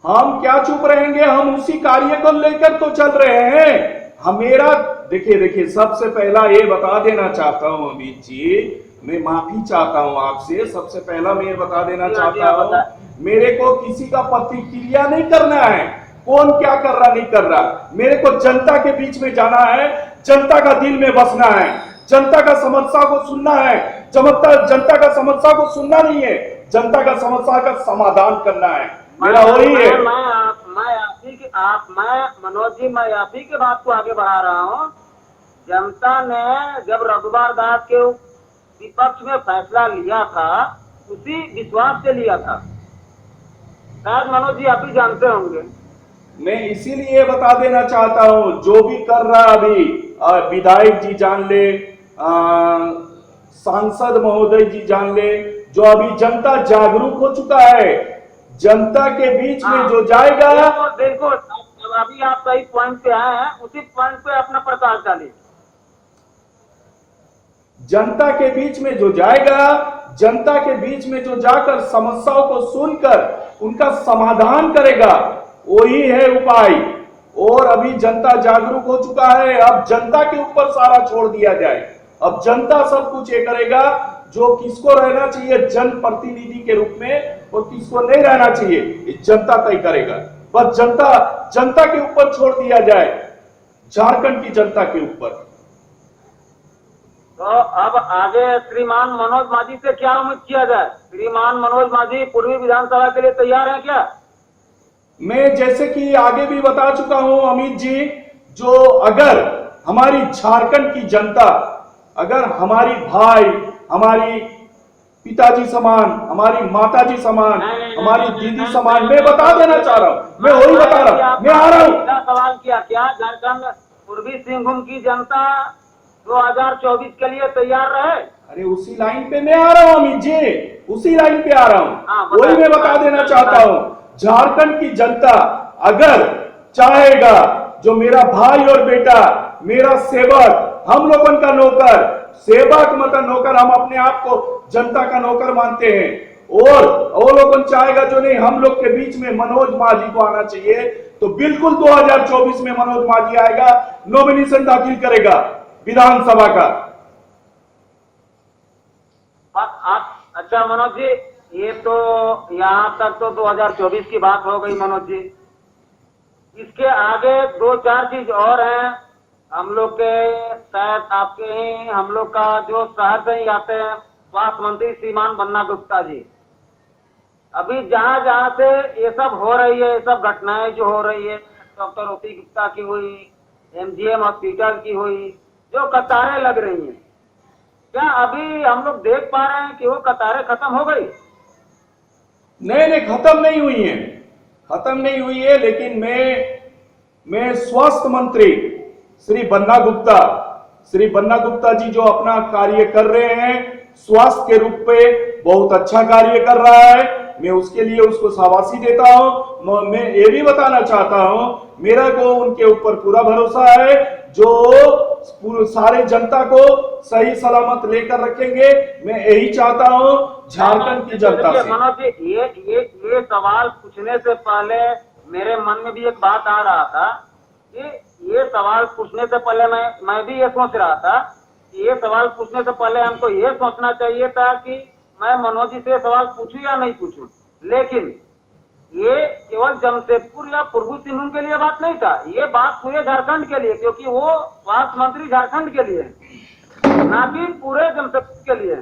हम क्या चुप रहेंगे, हम उसी कार्य को लेकर तो चल रहे हैं। हमेरा देखिए सबसे पहला ये बता देना चाहता हूं अमित जी, मैं माफी चाहता हूं आपसे। सबसे पहला मैं ये बता देना चाहता हूं, मेरे को किसी का प्रतिक्रिया नहीं करना है, कौन क्या कर रहा नहीं कर रहा। मेरे को जनता के बीच में जाना है, जनता का दिल में बसना है, जनता का समस्या को सुनना है। जनता का समस्या को सुनना नहीं है, जनता का समस्या का समाधान करना है, मेरा वही है। मैं मनोज जी, मैं आप ही के बात को आगे बढ़ा रहा हूँ। जनता ने जब रघुवर दास के विपक्ष में फैसला लिया था, उसी विश्वास से लिया था, शायद मनोज जी आप ही जानते होंगे। मैं इसीलिए बता देना चाहता हूं, जो भी कर रहा अभी विधायक जी जान ले, सांसद महोदय जी जान ले, जो अभी जनता जागरूक हो चुका है, जनता के बीच में जो जाएगा। देखो अभी आप सही पॉइंट पे आए हैं, उसी पॉइंट पे अपना प्रकाश डालिए। जनता के बीच में जो जाएगा, जनता के बीच में जो जाकर समस्याओं को सुनकर उनका समाधान करेगा, वही है उपाय। और अभी जनता जागरूक हो चुका है, अब जनता के ऊपर सारा छोड़ दिया जाए। अब जनता सब कुछ ये करेगा, जो किसको रहना चाहिए जनप्रतिनिधि के रूप में और किसको नहीं रहना चाहिए, ये जनता तय करेगा। बस जनता के ऊपर छोड़ दिया जाए, झारखंड की जनता के ऊपर। तो अब आगे श्रीमान मनोज मांझी से क्या उम्मीद किया जाए? श्रीमान मनोज मांझी पूर्वी विधानसभा के लिए तैयार हैं क्या? मैं जैसे कि आगे भी बता चुका हूं अमित जी, जो अगर हमारी झारखंड की जनता, अगर हमारी भाई, हमारी पिताजी समान, हमारी माताजी समान, हमारी दीदी समान, मैं बता देना चाह रहा हूँ, मैं वही बता रहा हूँ, मैं आ रहा हूँ। सवाल किया, क्या झारखंड पूर्वी सिंहभूम की जनता 2024 के लिए तैयार रहे? अरे उसी लाइन पे मैं आ रहा हूँ अमित जी, उसी लाइन पे आ रहा हूँ, वही मैं बता देना चाहता हूँ। झारखंड की जनता अगर चाहेगा, जो मेरा भाई और बेटा, मेरा सेवक, हम लोगों का नौकर, सेवक मतलब नौकर, हम अपने आप को जनता का नौकर मानते हैं, और वो लोगों चाहेगा जो नहीं, हम लोग के बीच में मनोज मांझी को आना चाहिए, तो बिल्कुल 2024 में मनोज मांझी आएगा, नॉमिनेशन दाखिल करेगा विधानसभा का। अच्छा मनोज जी, ये तो यहाँ तक तो 2024 की बात हो गई मनोज जी। इसके आगे 2-4 चीज और हैं हम लोग के, शायद आपके ही, हम लोग का जो शहर से ही आते हैं, स्वास्थ्य मंत्री श्रीमान बन्ना गुप्ता जी। अभी जहाँ जहाँ से ये सब हो रही है, ये सब घटनाएं जो हो रही है, डॉक्टर ओपी गुप्ता की हुई, MGM हॉस्पिटल की हुई, जो कतारें लग रही हैं, क्या अभी हम लोग देख पा रहे हैं कि वो कतारें खत्म हो गई? नहीं, खत्म नहीं हुई है, खत्म नहीं हुई है, लेकिन मैं स्वास्थ्य मंत्री श्री बन्ना गुप्ता जी जो अपना कार्य कर रहे हैं स्वास्थ्य के रूप में, बहुत अच्छा कार्य कर रहा है, मैं उसके लिए उसको शाबाशी देता हूं। मैं ये भी बताना चाहता हूं, मेरा को उनके ऊपर पूरा भरोसा है, जो सारे जनता को सही सलामत लेकर रखेंगे। मैं यही चाहता हूं झारखंड की जनता से। मनोज जी, ये सवाल पूछने से पहले मेरे मन में भी एक बात आ रहा था कि ये सवाल पूछने से पहले मैं भी ये सोच रहा था कि ये सवाल पूछने से पहले हमको ये सोचना चाहिए था कि मैं मनोज जी से सवाल पूछूं या नहीं पूछूं। लेकिन ये केवल जमशेदपुर या पूर्वी सिंहभूम के लिए बात नहीं था, ये बात पूरे झारखंड के लिए, क्योंकि वो स्वास्थ्य मंत्री झारखंड के लिए, ना कि पूरे जमशेदपुर के लिए।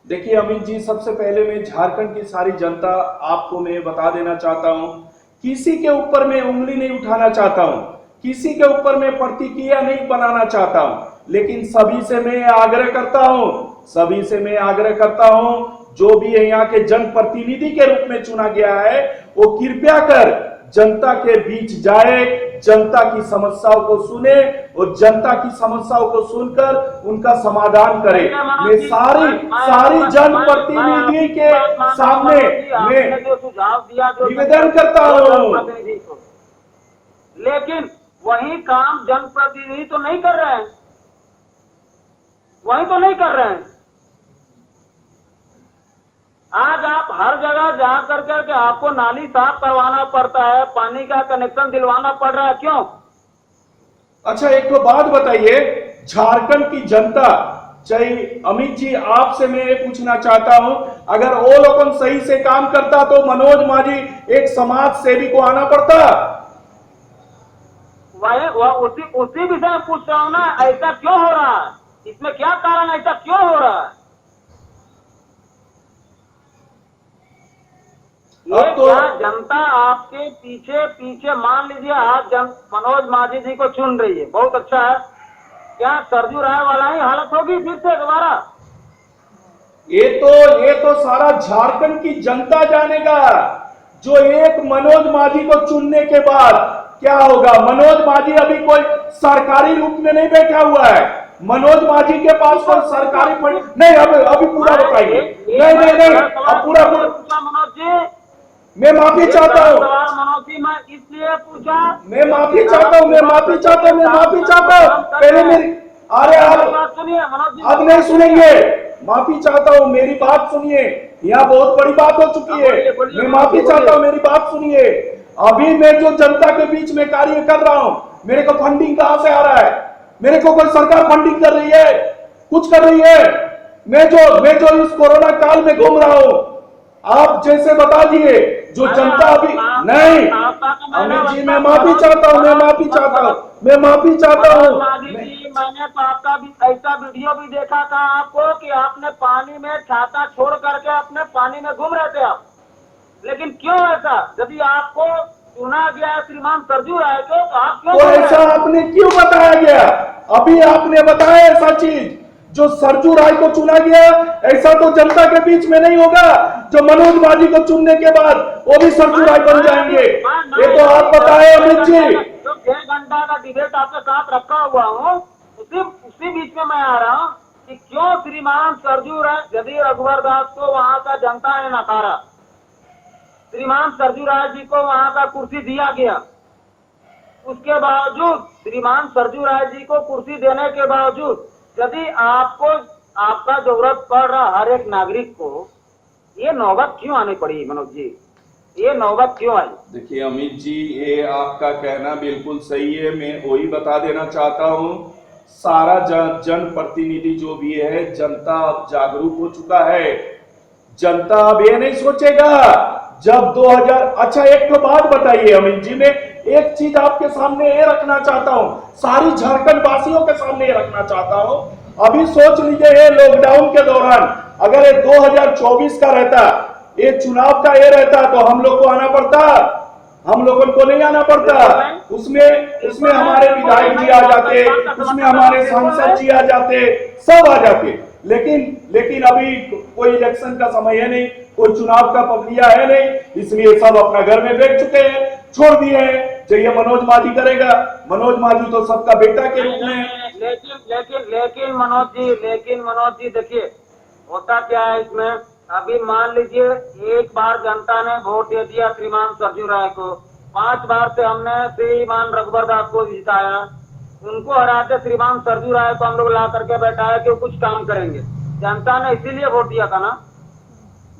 देखिए अमित जी, सबसे पहले मैं झारखंड की सारी जनता आपको मैं बता देना चाहता हूं, किसी के ऊपर मैं उंगली नहीं उठाना चाहता हूं, किसी के ऊपर मैं प्रतिक्रिया नहीं बनाना चाहता हूं, लेकिन सभी से मैं आग्रह करता हूं, जो भी यहाँ के जनप्रतिनिधि के रूप में चुना गया है, वो कृपया कर जनता के बीच जाए, जनता की समस्याओं को सुने और जनता की समस्याओं को सुनकर उनका समाधान करे। मैं सारी जनप्रतिनिधि के सामने मैं जो सुझाव दिया जो निवेदन करता हूँ, जनप्रतिनिधि को, लेकिन वही काम जनप्रतिनिधि तो नहीं कर रहे हैं, वही तो नहीं कर रहे हैं। आज आप हर जगह जा करके आपको नाली साफ करवाना पड़ता है, पानी का कनेक्शन दिलवाना पड़ रहा है, क्यों? अच्छा एक तो बात बताइए, झारखंड की जनता, चाहे अमित जी आपसे मैं ये पूछना चाहता हूं, अगर वो लोग सही से काम करता तो मनोज माझी एक समाज सेवी को आना पड़ता? उसी विषय में पूछ रहा हूं ना, ऐसा क्यों हो रहा है? इसमें क्या कारण, ऐसा क्यों हो रहा है? ये क्या जनता आपके पीछे पीछे, मान लीजिए आज मनोज माझी जी को चुन रही है, बहुत अच्छा है, क्या सरजू राय वाला ही हालत होगी फिर से दोबारा? ये तो सारा झारखंड की जनता जानेगा। जो एक मनोज माझी को चुनने के बाद क्या होगा? मनोज माझी अभी कोई सरकारी रूप में नहीं बैठा हुआ है, मनोज माझी के पास कोई सरकारी फंड नहीं। अभी पूरा बताइए। नहीं अब पूरा मनोज जी, मैं माफी चाहता हूँ मनोज जी, मैं इसलिए पूछा, मैं माफी चाहता हूँ पहले मेरी, अरे आप सुनिए मनोज जी, अब नहीं सुनेंगे, माफी चाहता हूँ, मेरी बात सुनिए, यहाँ बहुत बड़ी बात हो चुकी है, मैं माफी चाहता हूँ, मेरी बात सुनिए। अभी मैं जो जनता के बीच में कार्य कर रहा हूँ, मेरे को फंडिंग कहाँ से आ रहा है? मेरे को कोई सरकार फंडिंग कर रही है? कुछ कर रही है? मैं जो इस कोरोना काल में घूम रहा हूँ, आप जैसे बता दिए, जो जनता अभी नहीं, अमित जी मैं माफी चाहता हूँ, मैं माफी चाहता हूँ। मैंने तो आपका भी ऐसा वीडियो भी देखा था आपको कि आपने पानी में छाता छोड़ करके अपने पानी में घूम रहे थे आप, लेकिन क्यों ऐसा? यदि आपको चुना गया है श्रीमान सरजू राय को, तो आप क्यों? तो ऐसा आपने क्यों बताया गया? अभी आपने बताया ऐसा चीज, जो सरजू राय को चुना गया, ऐसा तो जनता के बीच में नहीं होगा। जो मनोज माझी को चुनने के बाद वो भी सरजू राय बन जाएंगे, ये तो आप बताए अमित जी। जो 6 घंटा का डिबेट आपके साथ रखा हुआ हूँ, उसी बीच में मैं आ रहा हूँ कि क्यों श्रीमान सरजू राय, यदि रघुवर दास को वहाँ का जनता ने नकारा, श्रीमान सरजू राय जी को वहाँ का कुर्सी दिया गया, उसके बावजूद श्रीमान सरजू राय जी को कुर्सी देने के बावजूद यदि आपका जरूरत पड़ रहा हर एक नागरिक को, ये नौबत क्यों आनी पड़ी मनोज जी? ये नौबत क्यों आई? देखिए अमित जी, ये आपका कहना बिल्कुल सही है, मैं वही बता देना चाहता हूँ, सारा जनप्रतिनिधि जो भी है, जनता अब जागरूक हो चुका है। जनता अब ये नहीं सोचेगा जब 2000, अच्छा एक तो बात बताइए अमित जी, मैं एक चीज आपके सामने ये रखना चाहता हूँ, सारी झारखंड वासियों के सामने ये रखना चाहता हूँ। अभी सोच लीजिए, ये लॉकडाउन के दौरान अगर ये 2024 का रहता, ये चुनाव का ये रहता, तो हम लोग को आना पड़ता? हम लोगों को नहीं आना पड़ता। उसमें हमारे विधायक जी आ जाते, उसमें हमारे सांसद जी आ जाते, सब आ जाते, लेकिन अभी कोई इलेक्शन का समय है नहीं, कोई चुनाव का प्रक्रिया है नहीं, इसलिए सब अपना घर में बैठ चुके हैं, छोड़ दिए हैं। चाहिए मनोज माझी करेगा, मनोज माझी तो सबका बेटा के रूप में। लेकिन मनोज जी देखिए, होता क्या है इसमें, अभी मान लीजिए एक बार जनता ने वोट दे दिया श्रीमान सरजू राय को, 5 बार से हमने श्रीमान रघुवर दास को जिताया, उनको हराते श्रीमान सरजू राय को हम लोग ला करके बैठाया कि वो कुछ काम करेंगे, जनता ने इसीलिए वोट दिया था ना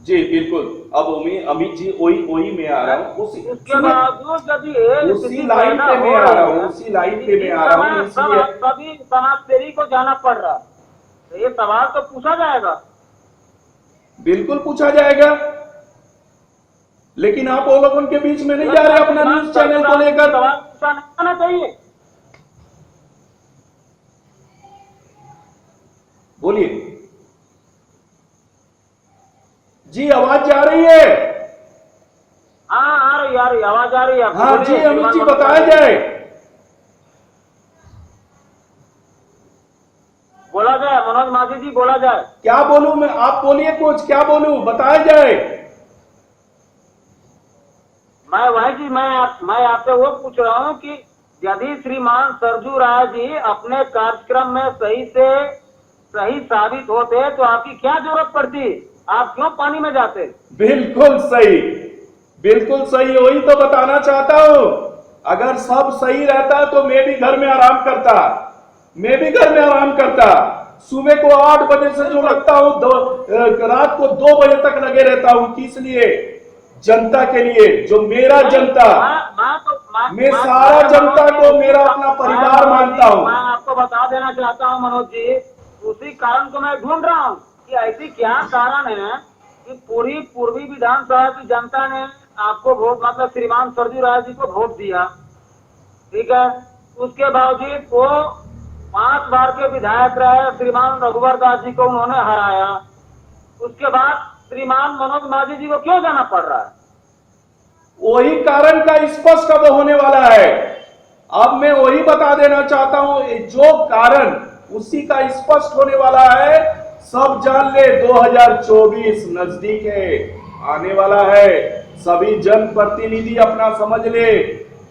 जी? बिल्कुल। अब अमित जी वही मैं आ रहा हूँ, उसके बावजूद यदि उसी लाइन पे मैं आ रहा हूँ, सभी समाज सेवी को जाना पड़ रहा, तो ये सवाल तो पूछा जाएगा। बिल्कुल पूछा जाएगा, लेकिन आप वो लोगों के बीच में नहीं जा रहे अपना न्यूज चैनल को लेकर। सवाल पूछा नहीं होना चाहिए। बोलिए जी, आवाज जा रही है? हाँ आ रही आवाज आ रही है। हाँ जी अमित जी, बताया जाए, बोला जाए मनोज माझी जी, बोला जाए। क्या बोलूं मैं? आप बोलिए कुछ, क्या बोलूं, बताया जाए। वही जी मैं आपसे वो पूछ रहा हूँ कि यदि श्रीमान सरजू राय जी अपने कार्यक्रम में सही साबित होते तो आपकी क्या जरूरत पड़ती, आप क्यों पानी में जाते? बिल्कुल सही, बिल्कुल सही, वही तो बताना चाहता हूँ। अगर सब सही रहता तो मैं भी घर में आराम करता। सुबह को 8 बजे से जो लगता हूँ रात को 2 बजे तक लगे रहता हूँ। किस लिए? जनता के लिए, जो मेरा जनता, मैं सारा जनता को मेरा अपना परिवार मानता हूँ। मैं आपको बता देना चाहता हूँ मनोज जी, उसी कारण को मैं ढूंढ रहा हूँ कि ऐसी क्या कारण है कि पूरी पूर्वी विधानसभा की जनता ने आपको वोट, मतलब श्रीमान सरजू राय जी को वोट दिया, ठीक है, उसके बावजूद वो 5 बार के विधायक रहे, श्रीमान रघुवर दास जी को उन्होंने हराया, उसके बाद श्रीमान मनोज माझी जी को क्यों जाना पड़ रहा है? वही कारण का स्पष्ट अब होने वाला है। अब मैं वही बता देना चाहता हूं, जो कारण उसी का स्पष्ट होने वाला है। सब जान ले, 2024 नजदीक है, आने वाला है। सभी जनप्रतिनिधि अपना समझ ले,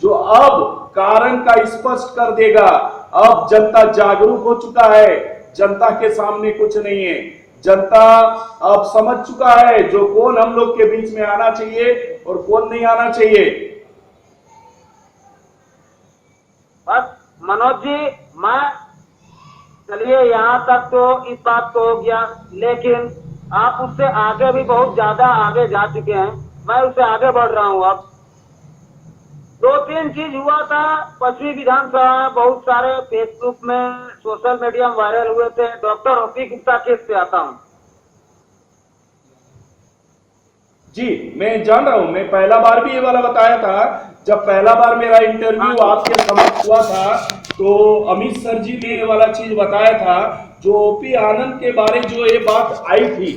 जो अब कारण का स्पष्ट कर देगा। अब जनता जागरूक हो चुका है, जनता के सामने कुछ नहीं है। जनता अब समझ चुका है जो कौन हम लोग के बीच में आना चाहिए और कौन नहीं आना चाहिए। बस मनोज जी, मैं चलिए यहाँ तक तो इस बात को हो गया, लेकिन आप उससे आगे भी बहुत ज्यादा आगे जा चुके हैं, मैं उससे आगे बढ़ रहा हूँ। अब 2-3 चीज हुआ था पश्चिमी विधानसभा में, बहुत सारे फेसबुक में, सोशल मीडिया में वायरल हुए थे। डॉक्टर ओपी गुप्ता केस पे आता हूँ। जी मैं जान रहा हूं, मैं पहला बार भी ये वाला बताया था। जब पहला बार मेरा इंटरव्यू आपके समक्ष हुआ था तो अमित सर जी ने ये वाला चीज बताया था, जो ओपी आनंद के बारे जो ये बात आई थी।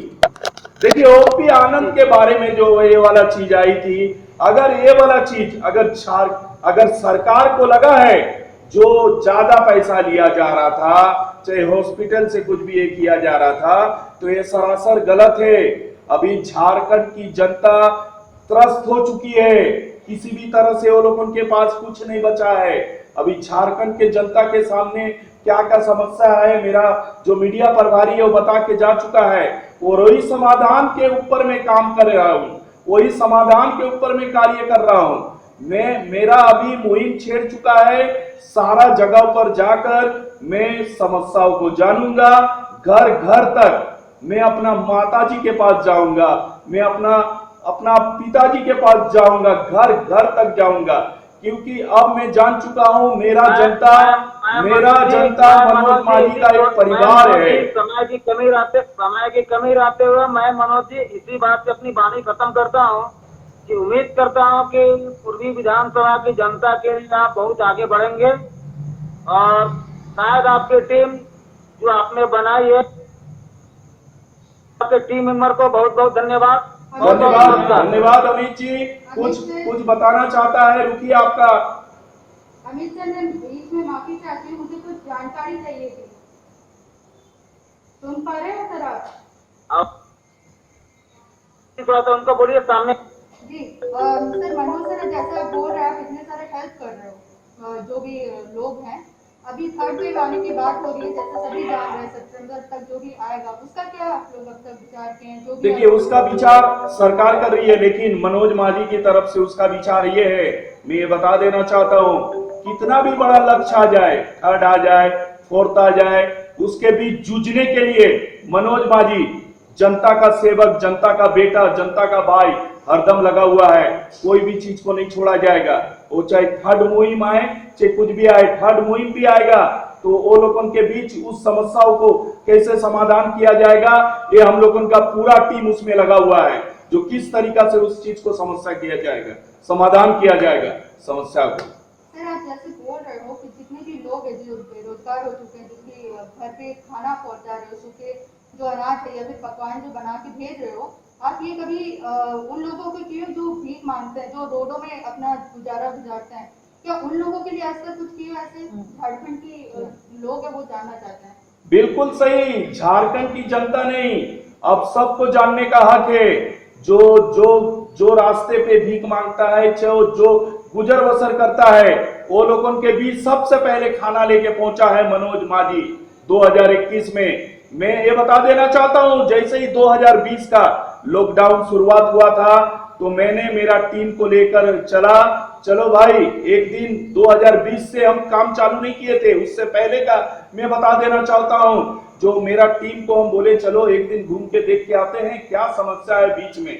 देखिए, ओपी आनंद के बारे में जो ये वाला चीज आई थी, अगर ये वाला चीज अगर सरकार को लगा है जो ज्यादा पैसा लिया जा रहा था, चाहे हॉस्पिटल से कुछ भी ये किया जा रहा था, तो ये सरासर गलत है। अभी झारखंड की जनता त्रस्त हो चुकी है, किसी भी तरह से वो लोग उनके पास कुछ नहीं बचा है। अभी झारखंड के जनता के सामने क्या क्या समस्या है, मेरा जो मीडिया प्रभारी है वो बता के जा चुका है। और वही समाधान के ऊपर मैं काम कर रहा हूँ, वही समाधान के ऊपर मैं कार्य कर रहा हूँ। मेरा अभी मुहिम छेड़ चुका है, सारा जगह पर जाकर मैं समस्याओं को जानूंगा, घर घर तक मैं अपना माताजी के पास जाऊंगा, मैं अपना पिताजी के पास जाऊंगा, घर घर तक जाऊंगा, क्योंकि अब मैं जान चुका हूं मेरा जनता मनोज माझी का एक परिवार है। समय की कमी रहते हुए मैं मनोज जी इसी बात से अपनी वाणी खत्म करता हूं कि उम्मीद करता हूं कि पूर्वी विधानसभा की जनता के लिए आप बहुत आगे बढ़ेंगे, और शायद आपकी टीम जो आपने बनाई है, आपके टीम मेंबर को बहुत बहुत धन्यवाद। धन्यवाद अमित जी। कुछ बताना चाहता है, रुकिए आपका। अमित सर, मैं बीच में माफी चाहती हूँ, मुझे कुछ जानकारी चाहिए थी। सुन पा रहे हो सर आप? थोड़ा सा उनको बोलिए सामने। जी सर, मनोज सर जैसा आप बोल रहे हैं, आप इतने सारे हेल्प कर रहे हो जो भी लोग हैं। अभी 3rd वेव आने की बात हो रही है, जैसा सभी जान रहे हैं, सितंबर तक जो भी आएगा उसका क्या आप लोग अब तक विचार किए हैं? जो भी देखिए, उसका विचार सरकार कर रही है, लेकिन मनोज माझी की तरफ से उसका विचार ये है, मैं ये बता देना चाहता हूँ, कितना भी बड़ा लक्ष्य आ जाए, 3rd आ जाए, 4th आ जाए, उसके बीच जूझने के लिए मनोज माझी जनता का सेवक, जनता का बेटा, जनता का भाई हरदम लगा हुआ है। कोई भी चीज को नहीं छोड़ा जाएगा, वो चाहे 3rd मुहिम आए, चाहे कुछ भी आए, 3rd मुहिम भी आएगा तो वो लोगों के बीच उस समस्याओं को कैसे समाधान किया जाएगा, ये हम लोगों का पूरा टीम उसमें लगा हुआ है, जो किस तरीका से उस चीज को समस्या किया जाएगा, समाधान किया जाएगा समस्या को। सर, आप जैसे बोल रहे हो कि जितने भी लोग हैं जो बेरोजगार हो चुके हैं, जिनके घर पे खाना पहुंचा रहे हो, सूखे जो अनाज है या फिर पकवान जो बना के भेज रहे हो, आप ये कभी उन लोगों के लिए जो भीख मांगते हैं, जो रोडों में अपना गुजारा गुजारते हैं, क्या उन लोगों के लिए आज तक कुछ किया? ऐसे झारखंड की लोग है वो जानना चाहते हैं। बिल्कुल सही, झारखंड की जनता नहीं, अब सबको जानने का हक है। जो जो रास्ते पे भीख मांगता है, जो गुजर बसर करता है, वो लोगों के बीच सबसे पहले खाना लेके पहुंचा है मनोज माझी 2021 में। मैं ये बता देना चाहता हूं, जैसे ही 2020 का लॉकडाउन शुरुआत हुआ था तो मैंने मेरा टीम को लेकर चलो भाई, एक दिन 2020 से हम काम चालू नहीं किए थे, उससे पहले का मैं बता देना चाहता हूं। जो मेरा टीम को हम बोले चलो एक दिन घूम के देख के आते हैं क्या समस्या है बीच में,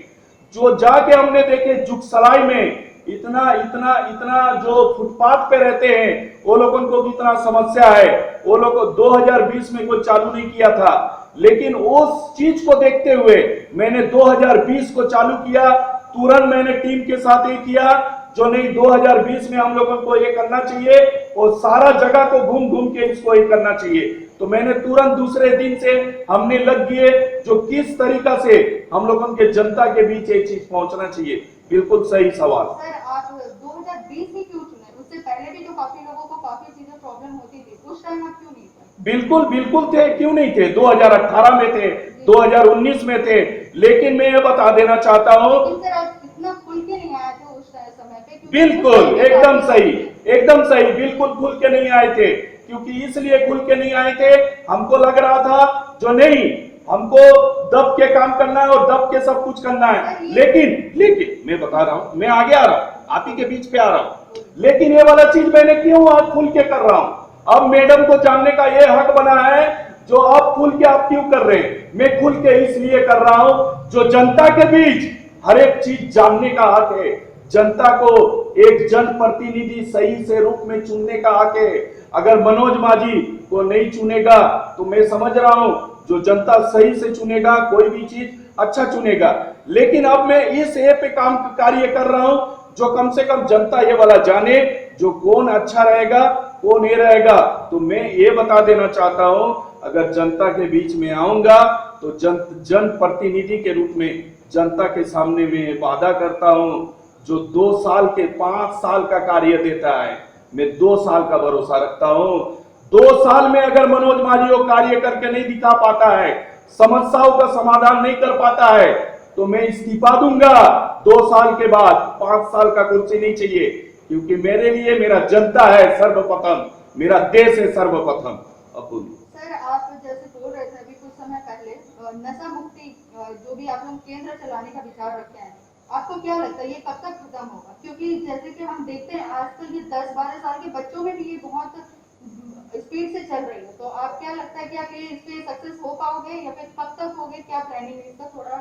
जो जाके हमने देखे जुगसलाई में इतना जो फुटपाथ पे रहते हैं वो लोगों को कितना समस्या है। वो लोग 2020 में कोई चालू नहीं किया था, लेकिन उस चीज को देखते हुए मैंने 2020 को चालू किया। तुरंत मैंने टीम के साथ ये किया, जो नहीं 2020 में हम लोगों को ये करना चाहिए और सारा जगह को घूम के इसको ये करना चाहिए। तो मैंने तुरंत दूसरे दिन से हमने लग गए जो किस तरीका से हम लोगों के जनता के बीच ये चीज पहुंचना चाहिए। बिल्कुल सही सवाल। सर आप 2020 ही क्यों चुने? उससे पहले भी तो काफी लोगों को काफी चीजें प्रॉब्लम होती थी, उस टाइम आप क्यों नहीं थे? बिल्कुल थे, क्यों नहीं थे? 2018 में थे, 2019 में थे, लेकिन मैं ये बता देना चाहता हूँ सर आप इतना खुल के नहीं आए थे उस समय पे? बिल्कुल एकदम सही, बिल्कुल खुल के नहीं आए थे। क्योंकि इसलिए खुल के नहीं आए थे, हमको लग रहा था जो नहीं हमको दब के काम करना है और दब के सब कुछ करना है। लेकिन मैं बता रहा हूँ, मैं आगे आ रहा हूँ, आप ही के बीच पे आ रहा हूँ, लेकिन ये वाला चीज मैंने क्यों आज खुल के कर रहा हूँ। अब मैडम को जानने का ये हक बना है जो आप खुल के आप क्यों कर रहे हैं। मैं खुल के इसलिए कर रहा हूँ जो जनता के बीच हर एक चीज जानने का हक है। जनता को एक जनप्रतिनिधि सही से रूप में चुनने का हक है। अगर मनोज माझी को नहीं चुनेगा तो मैं समझ रहा हूं जो जनता सही से चुनेगा कोई भी चीज अच्छा चुनेगा। लेकिन अब मैं इस ए पे कार्य कर रहा हूं जो कम से कम जनता ये वाला जाने जो कौन अच्छा रहेगा कौन ये रहेगा। तो मैं ये बता देना चाहता हूं अगर जनता के बीच में आऊंगा तो जनप्रतिनिधि के रूप में जनता के सामने मैं वादा करता हूं जो 2 साल के 5 साल का कार्य देता है मैं 2 साल का भरोसा रखता हूं। 2 साल में अगर मनोज माझी वो कार्य करके नहीं दिखा पाता है, समस्याओं का समाधान नहीं कर पाता है तो मैं इस्तीफा दूंगा। 2 साल के बाद 5 साल का कुर्सी नहीं चाहिए, क्योंकि मेरे लिए मेरा जनता है सर्वप्रथम, मेरा देश है सर्वप्रथम। अपुल सर आप जैसे बोल रहे थे अभी कुछ समय पहले नशा मुक्ति जो भी आप लोग केंद्र चलाने का विचार रखते हैं, आपको क्या लगता है ये कब तक खत्म होगा? क्योंकि जैसे कि हम देखते हैं आजकल ये 10-12 साल के बच्चों में भी ये बहुत स्पीड से चल रही है, तो आप क्या लगता है कि आप ये इस पे सक्सेस हो पाओगे या फिर कब तक होगे? क्या प्लानिंग है इसका, थोड़ा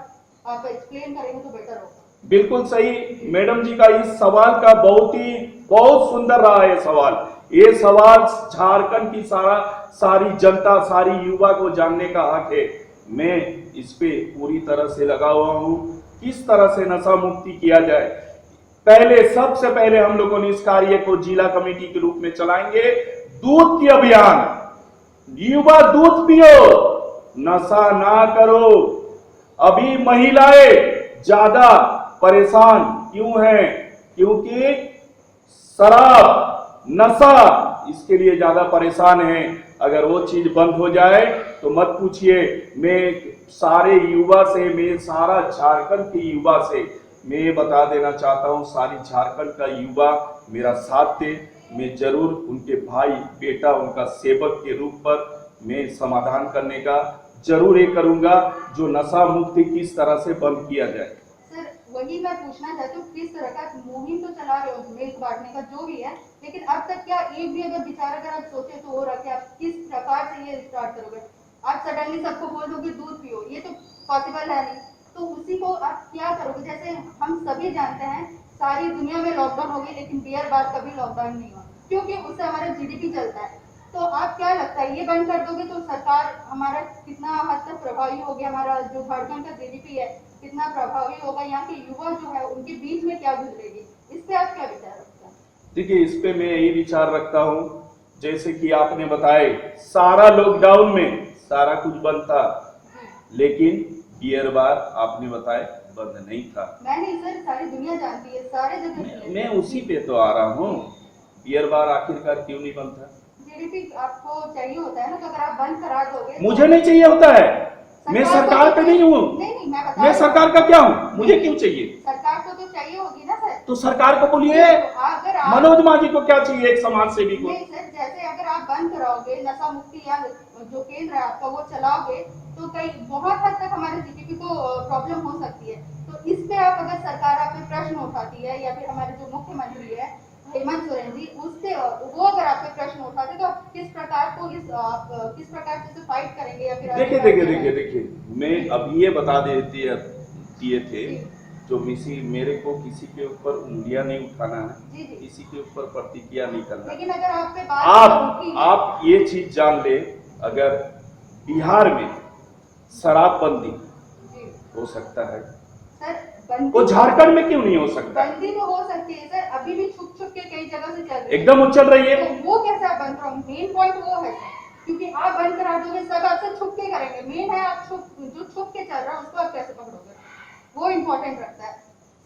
आप एक्सप्लेन करेंगे तो बेटर होगा। बिल्कुल सही मैडम जी का इस सवाल का बहुत सुंदर रहा है सवाल। ये सवाल झारखंड की सारी जनता सारी युवा को जानने का हक है। मैं इस पे पूरी तरह से लगा हुआ हूँ किस तरह से नशा मुक्ति किया जाए। सबसे पहले हम लोगों ने इस कार्य को जिला कमेटी के रूप में चलाएंगे। दूध की अभियान, युवा दूध पियो नशा ना करो। अभी महिलाएं ज्यादा परेशान क्यों हैं? क्योंकि शराब नशा इसके लिए ज्यादा परेशान हैं। अगर वो चीज बंद हो जाए तो मत पूछिए। मैं सारे युवा से, मैं सारा झारखंड के युवा से मैं ये बता देना चाहता हूँ, सारी झारखंड का युवा मेरा साथ दे। मैं जरूर उनके भाई बेटा उनका सेवक के रूप पर मैं समाधान करने का जरूर ये करूंगा जो नशा मुक्ति किस तरह से बंद किया जाए। सर वही मैं पूछना चाहती हूँ, किस तरह का मुहिम तो चला रहे हो मिल्क बांटने का जो भी है, लेकिन अब तक क्या एक भी अगर विचार अगर आप सोचे तो हो रहा कि आप किस प्रकार से ये स्टार्ट करोगे? आप सडनली सबको बोल दोगे दूध पियो, ये तो पॉसिबल है नहीं, तो उसी को आप क्या करोगे? जैसे हम सभी जानते हैं सारी दुनिया में लॉकडाउन हो गई, लेकिन बियर बार कभी लॉकडाउन नहीं हुआ क्योंकि उससे हमारा जीडीपी चलता है। तो आप क्या लगता है ये बंद कर दोगे तो सरकार हमारा कितना हद तक प्रभावी होगी? हमारा जो झारखंड का जीडीपी है कितना प्रभावी होगा? यहाँ के युवा जो है उनके बीच में क्या गुजरेगी? इस पे आप क्या विचार रखते हैं? देखिए इस पे मैं यही विचार रखता हूँ जैसे कि आपने बताए सारा लॉकडाउन में सारा कुछ बंद था, लेकिन बियर बार आपने बताया बंद नहीं था। नहीं सर, सारी दुनिया जानती है, सारे जगह मैं उसी पे तो आ रहा हूँ। बियर बार आखिरकार क्यों नहीं बंद था? जीडीपी आपको चाहिए होता है ना, तो अगर आप बंद करा दोगे मुझे नहीं चाहिए होता है। मैं सरकार पे नहीं हूँ। नहीं मैं बता मैं रही सरकार का क्या हूँ, मुझे क्यों चाहिए? सरकार को तो चाहिए होगी ना सर। तो सरकार को बोलिए, अगर आप मनोज मांझी को क्या चाहिए एक समाज सेवी को? नहीं सर, जैसे अगर आप बंद कराओगे नशा मुक्ति या जो केंद्र है आपका वो चलाओगे तो कई बहुत हद तक हमारे जीडीपी को प्रॉब्लम हो सकती है। तो इस पे आप अगर सरकार आप पे प्रश्न उठाती है या फिर हमारे जो मुख्यमंत्री है हेमंत सोरेन जी, उससे वो अगर आप पे प्रश्न उठाते तो आप किस प्रकार से इसे फाइट करेंगे या फिर देखिए, मैं अब ये बता दिए थे जो मेरे को किसी के ऊपर उंगलियां नहीं उठाना है, किसी के ऊपर प्रतिक्रिया नहीं करना। लेकिन अगर आप पे बात आप ये चीज जान ले, अगर बिहार में शराबबंदी हो सकता है सर वो झारखंड में क्यों नहीं हो सकता? बंदी तो हो सकती है सर, अभी भी छुप के कई जगह से चल रही है। एकदम चल रही है। तो वो कैसे आप बंद करोगे? मेन पॉइंट वो है क्योंकि आप बंद करा दोगे सब आपसे छुप के करेंगे। मेन है आप जो छुप के चल रहा है उसको आप कैसे पकड़ोगे, वो इम्पोर्टेंट रखता है।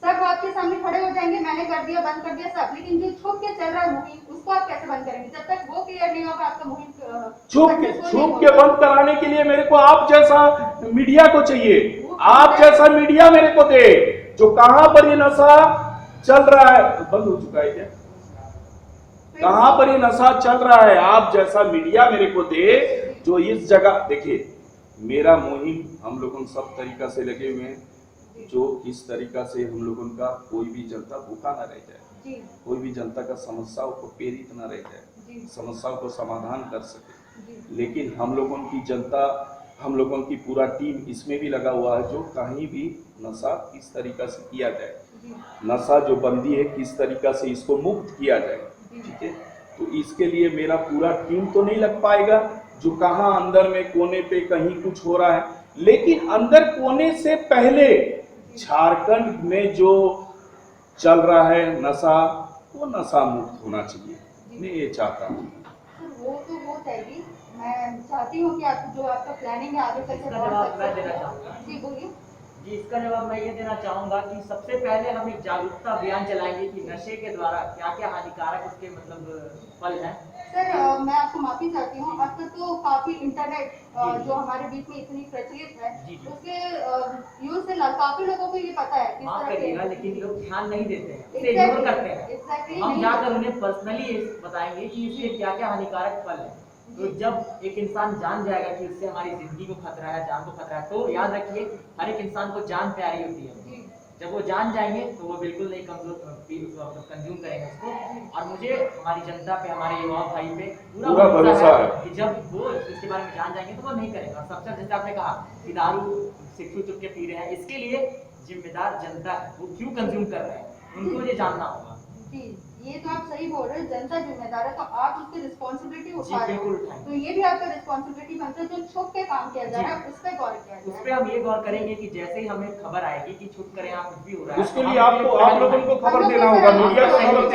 सब आपके सामने खड़े हो जाएंगे, मैंने कर दिया बंद कर दिया सब, लेकिन जो छुप के चल रहा है मुहिम उसको आप कैसे बंद करेंगे? जब तक वो क्लियर नहीं होगा आपका मुहिम छुप के बंद कराने के लिए मेरे को आप जैसा मीडिया को चाहिए। आप जैसा मीडिया मेरे को दे जो कहां पर ये नशा चल रहा है। बंद हो चुका है क्या? कहां पर ये नशा चल रहा है, आप जैसा मीडिया मेरे को दे जो इस जगह। देखिए, मेरा मुहिम हम लोगों सब तरीका से लगे हुए हैं जो इस तरीका से हम लोगों का कोई भी जनता भूखा ना रह जाए, कोई भी जनता का समस्याओं को पीड़ित ना रह जाए, समस्याओं को समाधान कर सके। लेकिन हम लोगों की जनता, हम लोगों की पूरा टीम इसमें भी लगा हुआ है जो कहीं भी नशा किस तरीका से किया जाए, नशा जो बंदी है किस तरीका से इसको मुक्त किया जाए। ठीक है, तो इसके लिए मेरा पूरा टीम तो नहीं लग पाएगा जो कहाँ अंदर में कोने पे कहीं कुछ हो रहा है, लेकिन अंदर कोने से पहले झारखंड में जो चल रहा है नशा, वो नशा मुक्त होना चाहिए। मैं ये चाहता हूँ। वो तो हो जाएगी। मैं चाहती हूँ कि आप जो आपका प्लानिंग है आगे कैसे जवाब मैं देना चाहूँगा। जी बोलिए। जी, इसका जवाब मैं ये देना चाहूँगा कि सबसे पहले हम एक जागरूकता अभियान चलाएंगे कि नशे के द्वारा क्या क्या हानिकारक उसके मतलब फल हैं। सर मैं आपको माफी चाहती हूँ, अब तक तो काफी इंटरनेट जो हमारे बीच में इतनी प्रचलित है उसके यूज से काफी लोगों को ये पता है। माफ करिएगा लेकिन लोग ध्यान नहीं देते हैं, उसे इग्नोर करते हैं। हम जाकर उन्हें पर्सनली बताएंगे कि इससे क्या क्या हानिकारक फल है। तो जब एक इंसान जान जाएगा कि उससे हमारी जिंदगी को खतरा है, जान को खतरा है, तो याद रखिए हर एक इंसान को जान प्यारी होती है। जब वो जान जाएंगे तो वो बिल्कुल नहीं कंज्यूम करेंगे उसको। और मुझे हमारी जनता पे, हमारे युवा भाई पे पूरा भरोसा है कि जब वो इसके बारे में जान जाएंगे तो वो नहीं करेंगे। और सबसे जैसे आपने कहा कि दारू सिक्सू चुप के पी रहे हैं, इसके लिए जिम्मेदार जनता है, वो क्यों कंज्यूम कर रहे हैं उनको ये जानना होगा। जी, ये तो आप सही बोल रहे हैं, जनता जिम्मेदार है तो आप उसकी रिस्पॉन्सिबिलिटी उठा रहे हो। तो ये भी आपका रिस्पॉन्सिबिलिटी बनता है जो छुप के काम किया जा रहा है उस पर गौर किया जाए। उस पे हम ये गौर करेंगे कि जैसे ही हमें खबर आएगी कि छुप करें आप कुछ भी हो रहा है, उसके लिए आप लोगों को खबर देना होगा, मीडिया को खबर देना